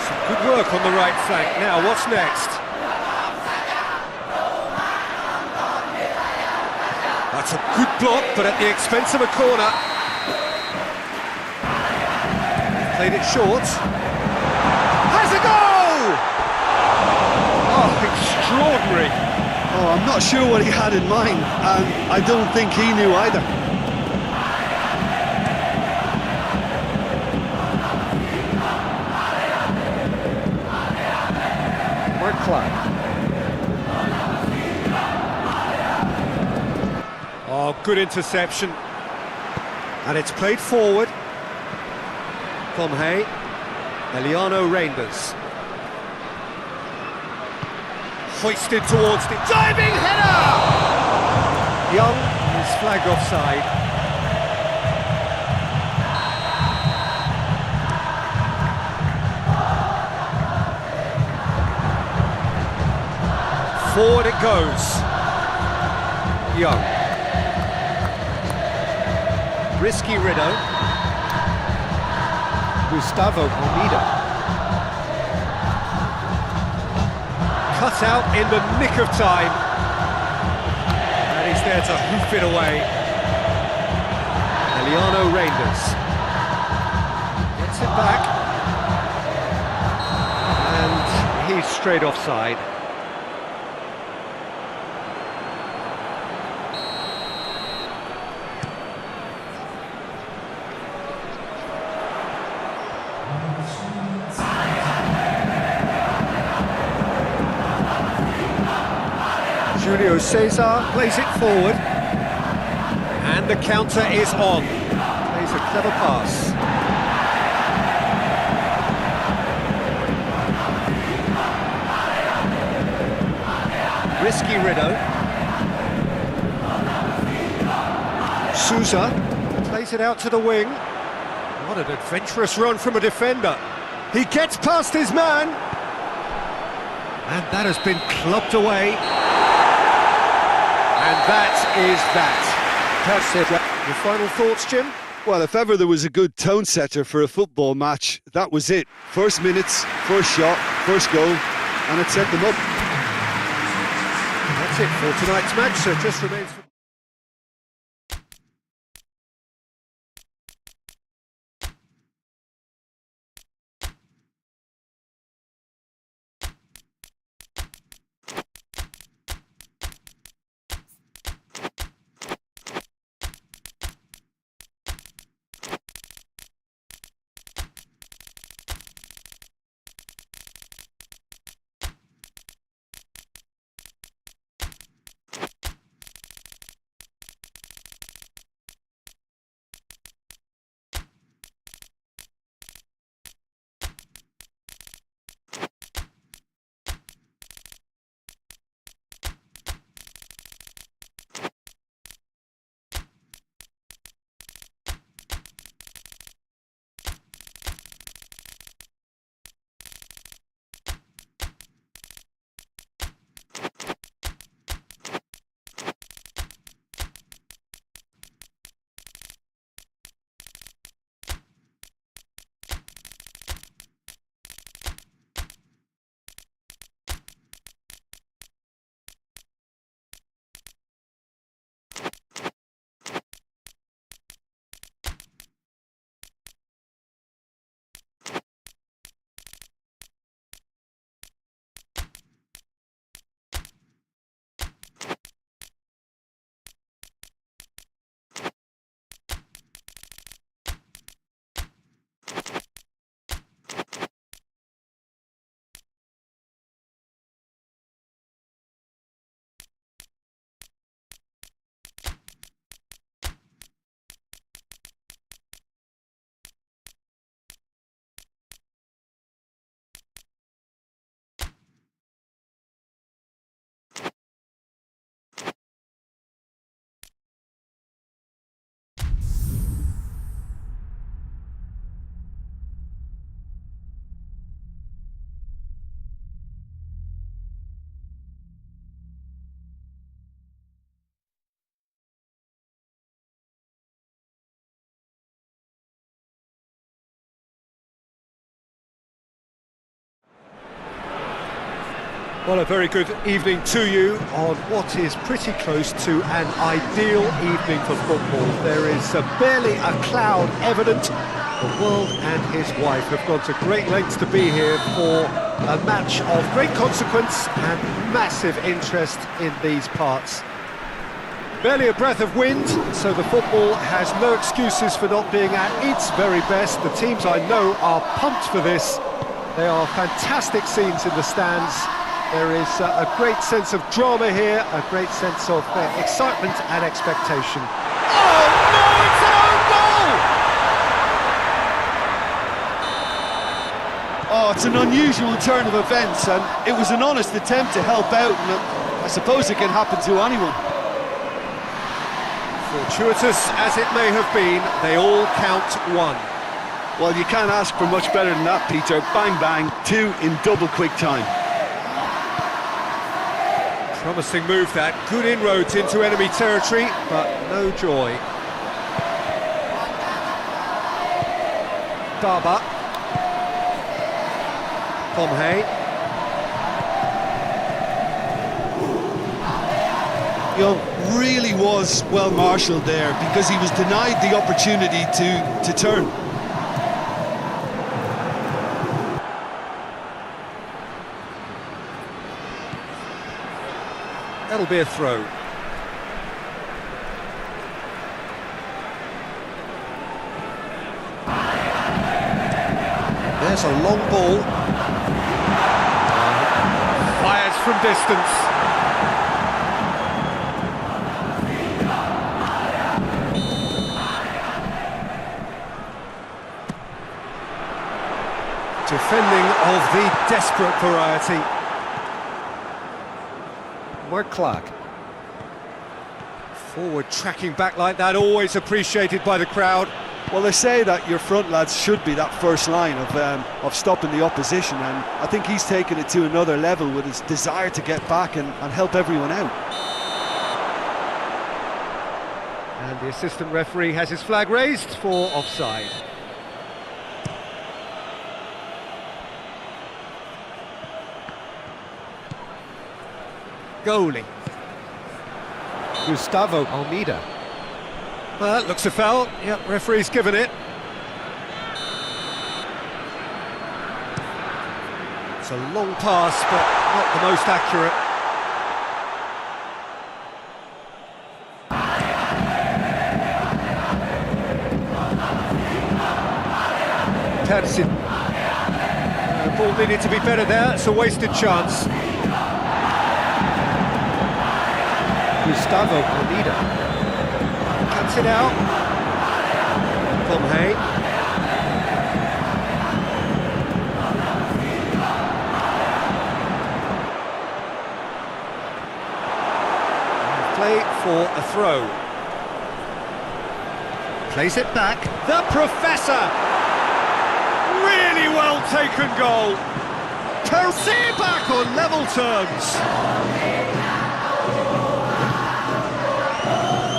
Some good work on the right flank. Now, what's next? That's a good block, but at the expense of a corner. Played it short. Has a goal! Oh, extraordinary. Oh, I'm not sure what he had in mind, and I don't think he knew either. Oh, good interception. And it's played forward. Comhay. Eliano Reinders. Hoisted towards the diving header! Young is flagged offside. Forward it goes. Young. Rizky Ridho. Gustavo Almeida. Cut out in the nick of time. And he He's there to hoof it away. Eliano Reinders gets it back, and he's straight offside. Julio Cesar plays it forward, and the counter is on. Plays a clever pass. Risky Ridho. Sousa plays it out to the wing. What an adventurous run from a defender. He gets past his man, and that has been clubbed away. And that is that. That's it. Your final thoughts, Jim? Well, if ever there was a good tone setter for a football match, that was it. First minutes, first shot, first goal, and it set them up. That's it for tonight's match, so it just remains for... Well, a very good evening to you on what is pretty close to an ideal evening for football. There is barely a cloud evident. The world and his wife have gone to great lengths to be here for a match of great consequence and massive interest in these parts. Barely a breath of wind, so the football has no excuses for not being at its very best. The teams I know are pumped for this. They are fantastic scenes in the stands. There is a great sense of drama here, a great sense of excitement and expectation. Oh no, it's an own goal! Oh, it's an unusual turn of events, and it was an honest attempt to help out, and I suppose it can happen to anyone. Fortuitous as it may have been, they all count one. Well, you can't ask for much better than that, Peter. Bang, bang, two in double quick time. Promising move that, good inroads into enemy territory, but no joy. Daba. Pomhay. Young, really was well marshalled there, because he was denied the opportunity to turn. That'll be a throw. There's a long ball. Fires from distance. Defending of the desperate variety. Mark Clark. Forward tracking back like that, always appreciated by the crowd. Well, they say that your front lads should be that first line of stopping the opposition, and I think he's taken it to another level with his desire to get back and help everyone out. And the assistant referee has his flag raised for offside. Goalie. Gustavo Almeida. Well, that looks a foul. Yep, referee's given it. It's a long pass, but not the most accurate. Persib. The ball needed to be better there. It's a wasted chance. Gustavo Almeida. Cuts it out. Hay. Play for a throw. Plays it back. The Professor! Really well taken goal. Persib back on level terms.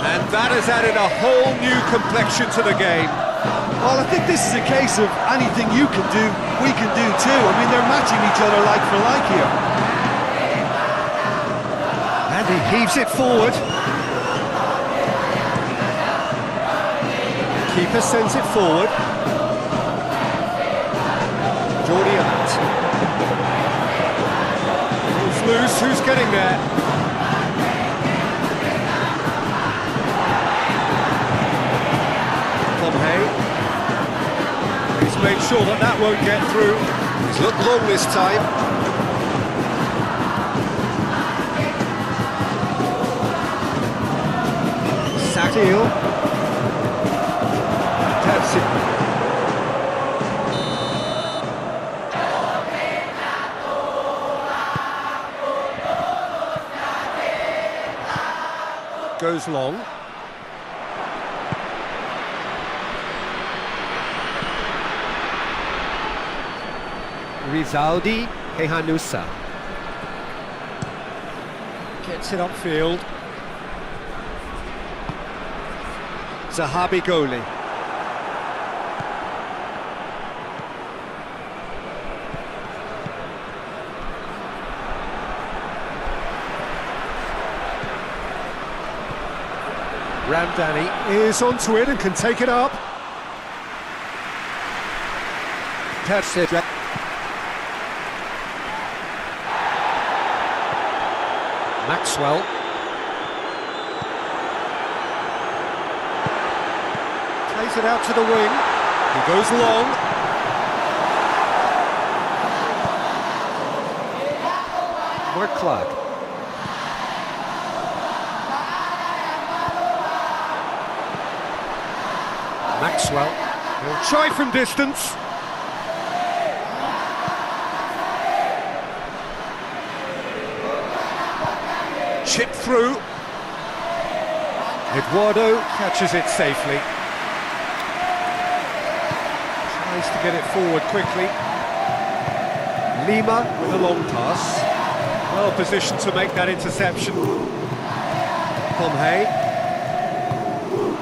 And that has added a whole new complexion to the game. Well, I think this is a case of anything you can do, we can do too. I mean, they're matching each other like for like here. And he heaves it forward. Keeper sends it forward. Jordi out. It's loose, who's getting there? He's made sure that that won't get through. He's looked long this time. Satil. Persib. Goes long. Rizaldi Kehanusa gets it upfield. Zahabi goalie. Ramdani is onto it and can take it up. Persib. Maxwell. Plays it out to the wing. He goes long. Mark Clark. Maxwell. He'll try from distance. Chip through. Eduardo catches it safely. Tries to get it forward quickly. Lima with a long pass. Well positioned to make that interception. Pomhay.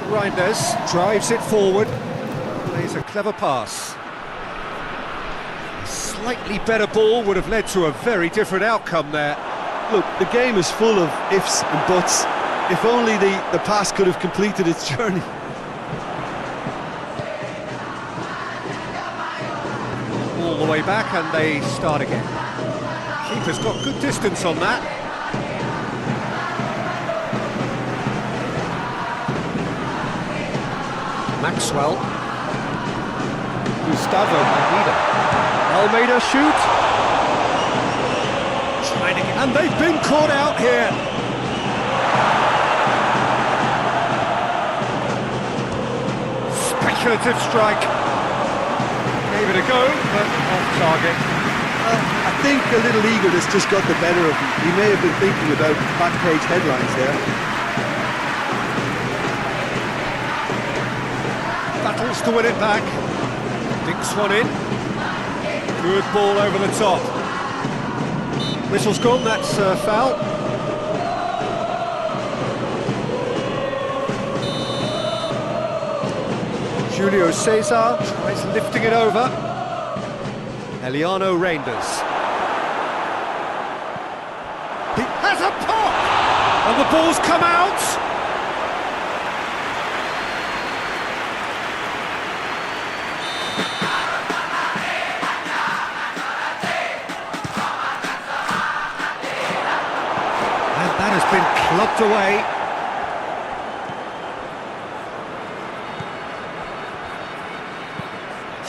Reinders drives it forward. Plays a clever pass. A slightly better ball would have led to a very different outcome there. Look, the game is full of ifs and buts. If only the pass could have completed its journey. All the way back and they start again. Keeper's got good distance on that. Maxwell. Gustavo Almeida shoot. Trying to get, and they've been caught out here. Speculative strike. Gave it a go, but off target. I think a little eagerness just got the better of him. He may have been thinking about back page headlines there. Battles to win it back. Dinks one in. Good ball over the top. Whistle's gone, that's a foul. Julio Cesar tries lifting it over. Eliano Reinders. He has a pop! And the ball's come out! And that has been clubbed away.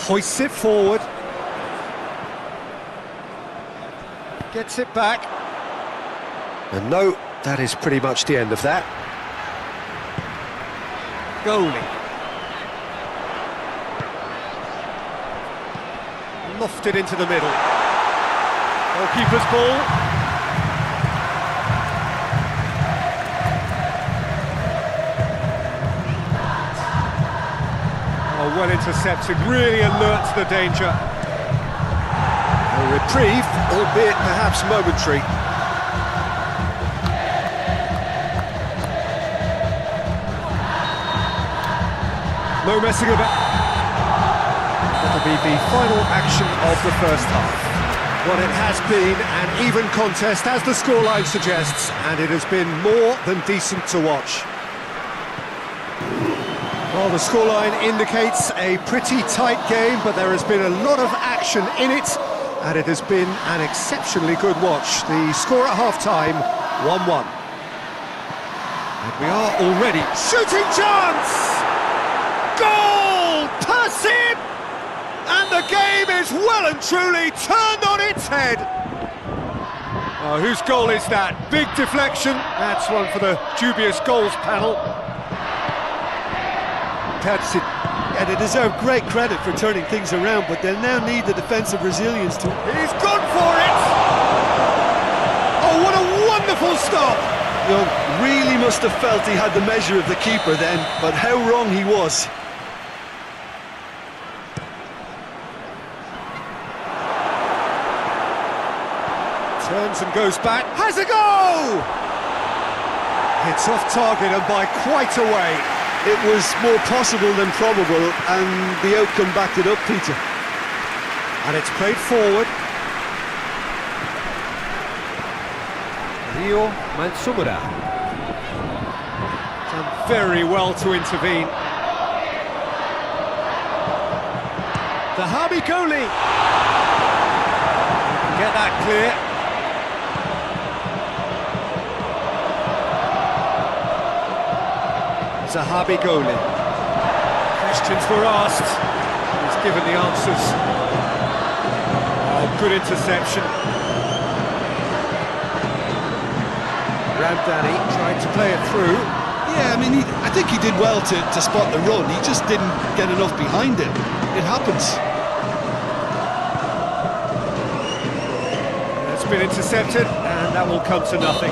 Hoists it forward. Gets it back. And no, that is pretty much the end of that. Goalie. Lofted into the middle. Goalkeeper's ball. Oh, well intercepted, really alerts the danger. A reprieve, albeit perhaps momentary. No messing about. That'll be the final action of the first half. Well, it has been an even contest, as the scoreline suggests, and it has been more than decent to watch. Well, the scoreline indicates a pretty tight game, but there has been a lot of action in it, and it has been an exceptionally good watch. The score at half-time, 1-1. And we are already shooting chance! Gol Persib! And the game is well and truly turned on its head. Oh, whose goal is that? Big deflection. That's one for the dubious goals panel. Persib, and they deserve great credit for turning things around, but they'll now need the defensive resilience to... He's gone for it! Oh, what a wonderful stop! Young really must have felt he had the measure of the keeper then, but how wrong he was. Turns and goes back, has a go! It's off target and by quite a way. It was more possible than probable, and the outcome backed it up, Peter. And it's played forward. Ridho Mansumura. Done very well to intervene. The Harby goalie. Get that clear. Zahabi goalie. Questions were asked. He's given the answers. Oh, good interception. Ramdani tried to play it through. Yeah, I mean, I think he did well to spot the run. He just didn't get enough behind it. It happens. That's been intercepted, and that will come to nothing.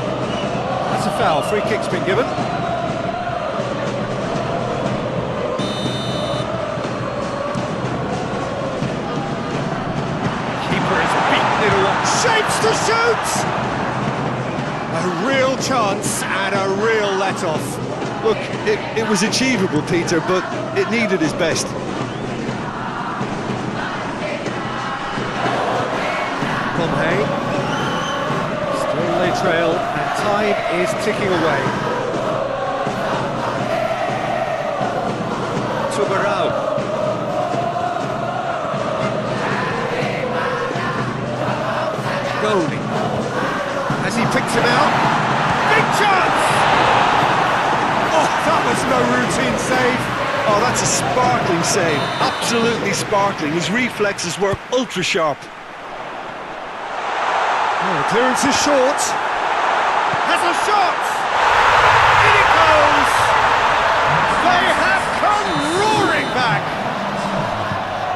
That's a foul. Free kick's been given. Shapes to shoot! A real chance and a real let-off. Look, it was achievable, Peter, but it needed his best. Comhay. Still they trail, and time is ticking away. Barao. Goldie. As he picks him out. Big chance! Oh, that was no routine save. Oh, that's a sparkling save. Absolutely sparkling. His reflexes were ultra sharp. Oh, the clearance is short. Has a shot! In it goes! They have come roaring back!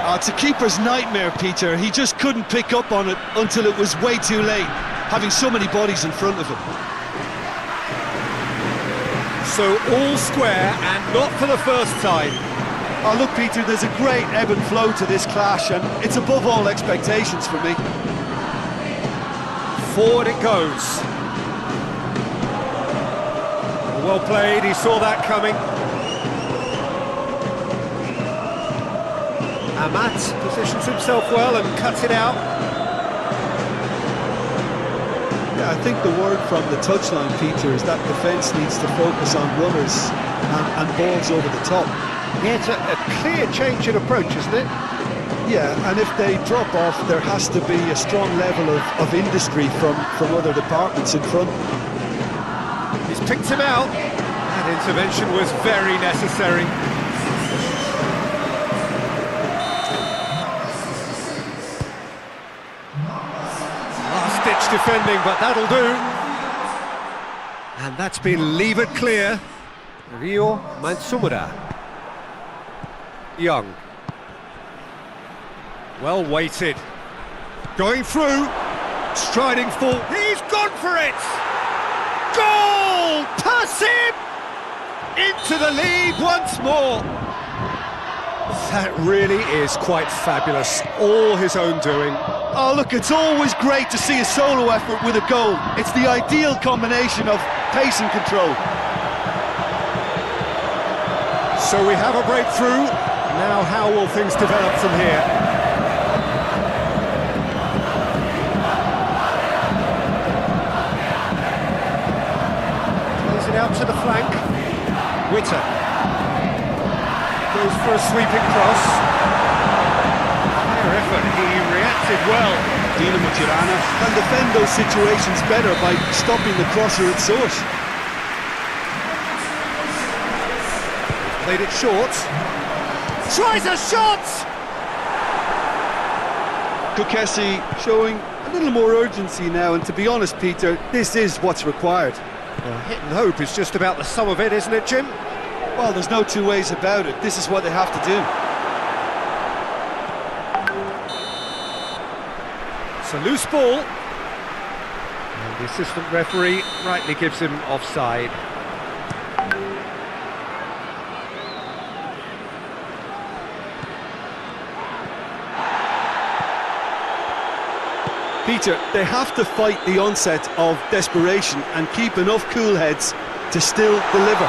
Oh, it's a keeper's nightmare, Peter. He just couldn't pick up on it until it was way too late, having so many bodies in front of him. So all square, and not for the first time. Oh, look, Peter, there's a great ebb and flow to this clash, and it's above all expectations for me. Forward it goes. Well played, he saw that coming. Amat positions himself well and cuts it out. Yeah, I think the word from the touchline, Peter, is that defence needs to focus on runners and balls over the top. Yeah, it's a clear change in approach, isn't it? Yeah, and if they drop off, there has to be a strong level of industry from other departments in front. He's picked him out. That intervention was very necessary. Last-ditch defending, but that'll do. And that's been levered clear. Rio Mansumura. Young. Well weighted. Going through. Striding full. He's gone for it! Gol Persib! Into the lead once more. That really is quite fabulous. All his own doing. Oh, look, it's always great to see a solo effort with a goal. It's the ideal combination of pace and control. So we have a breakthrough. Now how will things develop from here? Plays it out to the flank. Witter. Goes for a sweeping cross. Fair effort, he reacted well. Tirana can defend those situations better by stopping the crosser at source. Played it short. Tries a shot! Kukesi showing a little more urgency now, and to be honest, Peter, this is what's required. Hit and hope is just about the sum of it, isn't it, Jim? Well, there's no two ways about it. This is what they have to do. It's a loose ball. And the assistant referee rightly gives him offside. Peter, they have to fight the onset of desperation and keep enough cool heads to still deliver.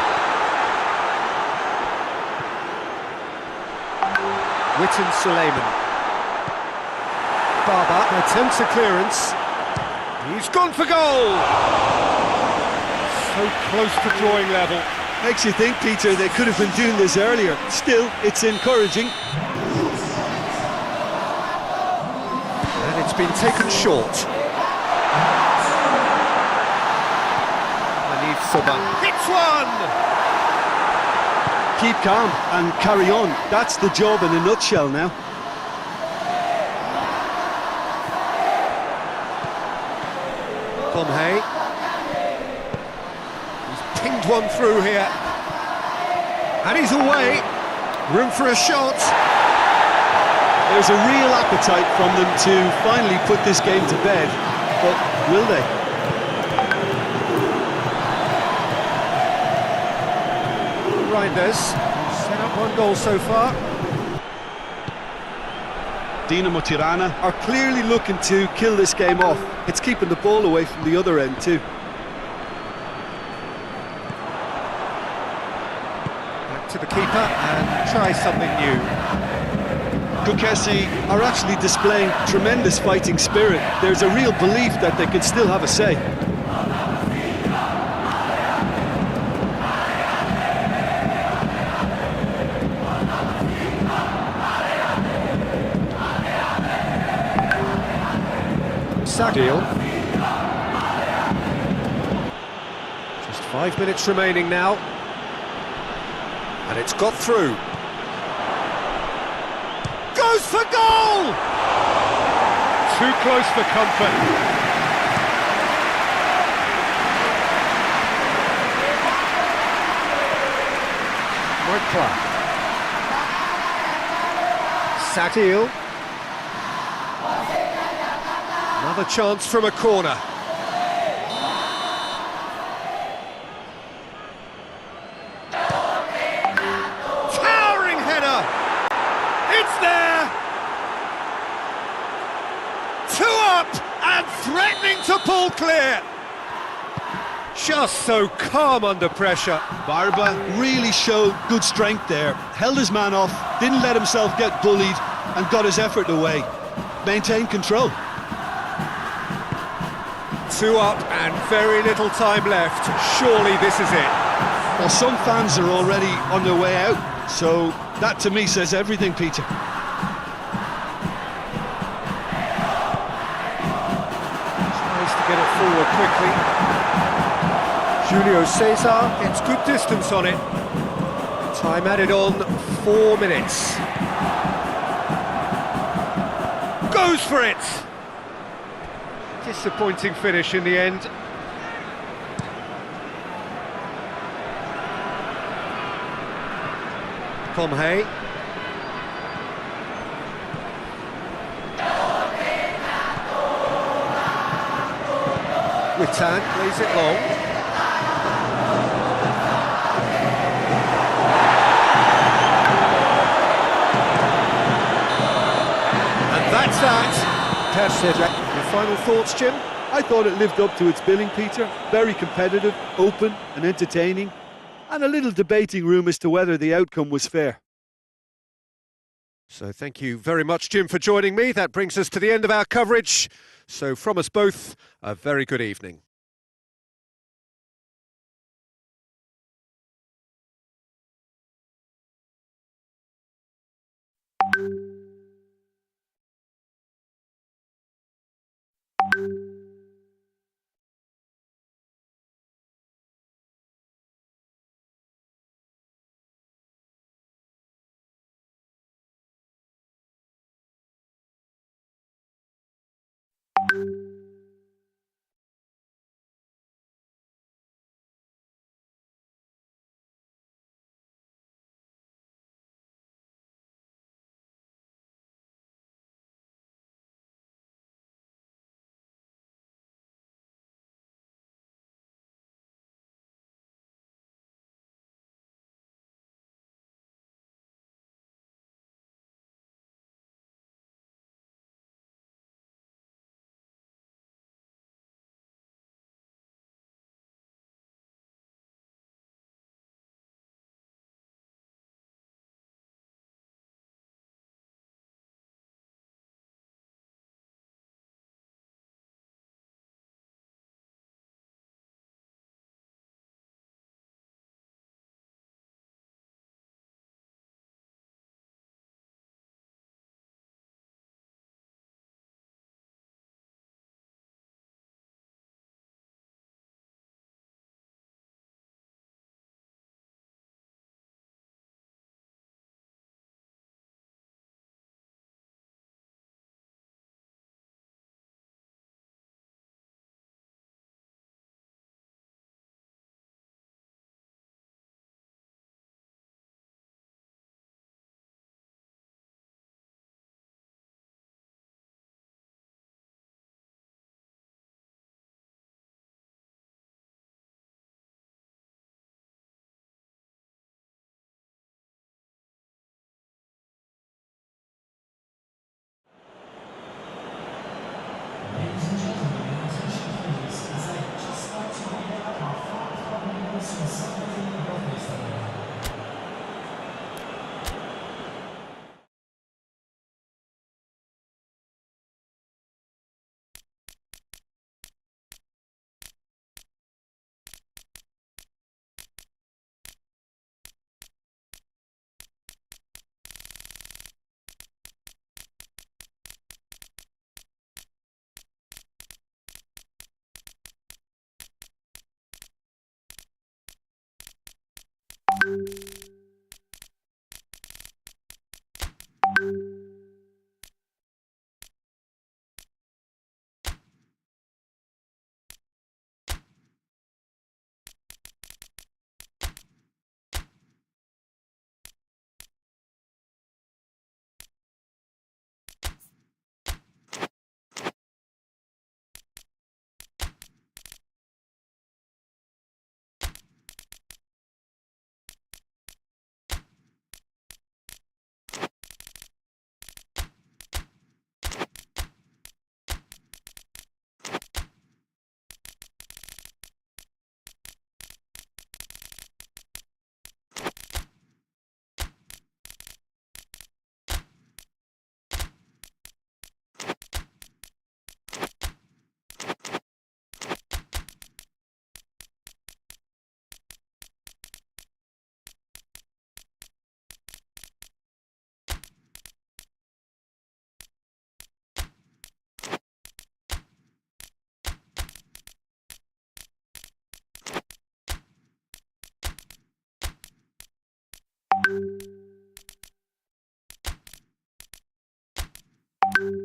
Witten Suleiman. Baba attempts a clearance. He's gone for goal! So close to drawing level. Makes you think, Peter, they could have been doing this earlier. Still, it's encouraging. And it's been taken short. Hanif Soba hits one! Keep calm and carry on. That's the job in a nutshell now. Comhay. He's pinged one through here. And he's away. Room for a shot. There's a real appetite from them to finally put this game to bed. But will they? Reinders set up one goal so far. Tirana are clearly looking to kill this game off. It's keeping the ball away from the other end too. Back to the keeper and try something new. Kukesi are actually displaying tremendous fighting spirit. There's a real belief that they can still have a say. Deal. Just 5 minutes remaining now. And it's got through. Goes for goal! Too close for comfort. Satil. Another chance from a corner. Towering header! It's there! 2 up and threatening to pull clear. Just so calm under pressure. Barba really showed good strength there, held his man off, didn't let himself get bullied and got his effort away. Maintained control. 2 up and very little time left. Surely this is it. Well, some fans are already on their way out, so that to me says everything, Peter. Tries to get it forward quickly. Julio Cesar gets good distance on it. Time added on, 4 minutes. Goes for it! Disappointing finish in the end. Comhay. Witan plays it long. That's that. Persib. Your final thoughts, Jim? I thought it lived up to its billing, Peter. Very competitive, open and entertaining, and a little debating room as to whether the outcome was fair. So thank you very much, Jim, for joining me. That brings us to the end of our coverage. So from us both, a very good evening. you.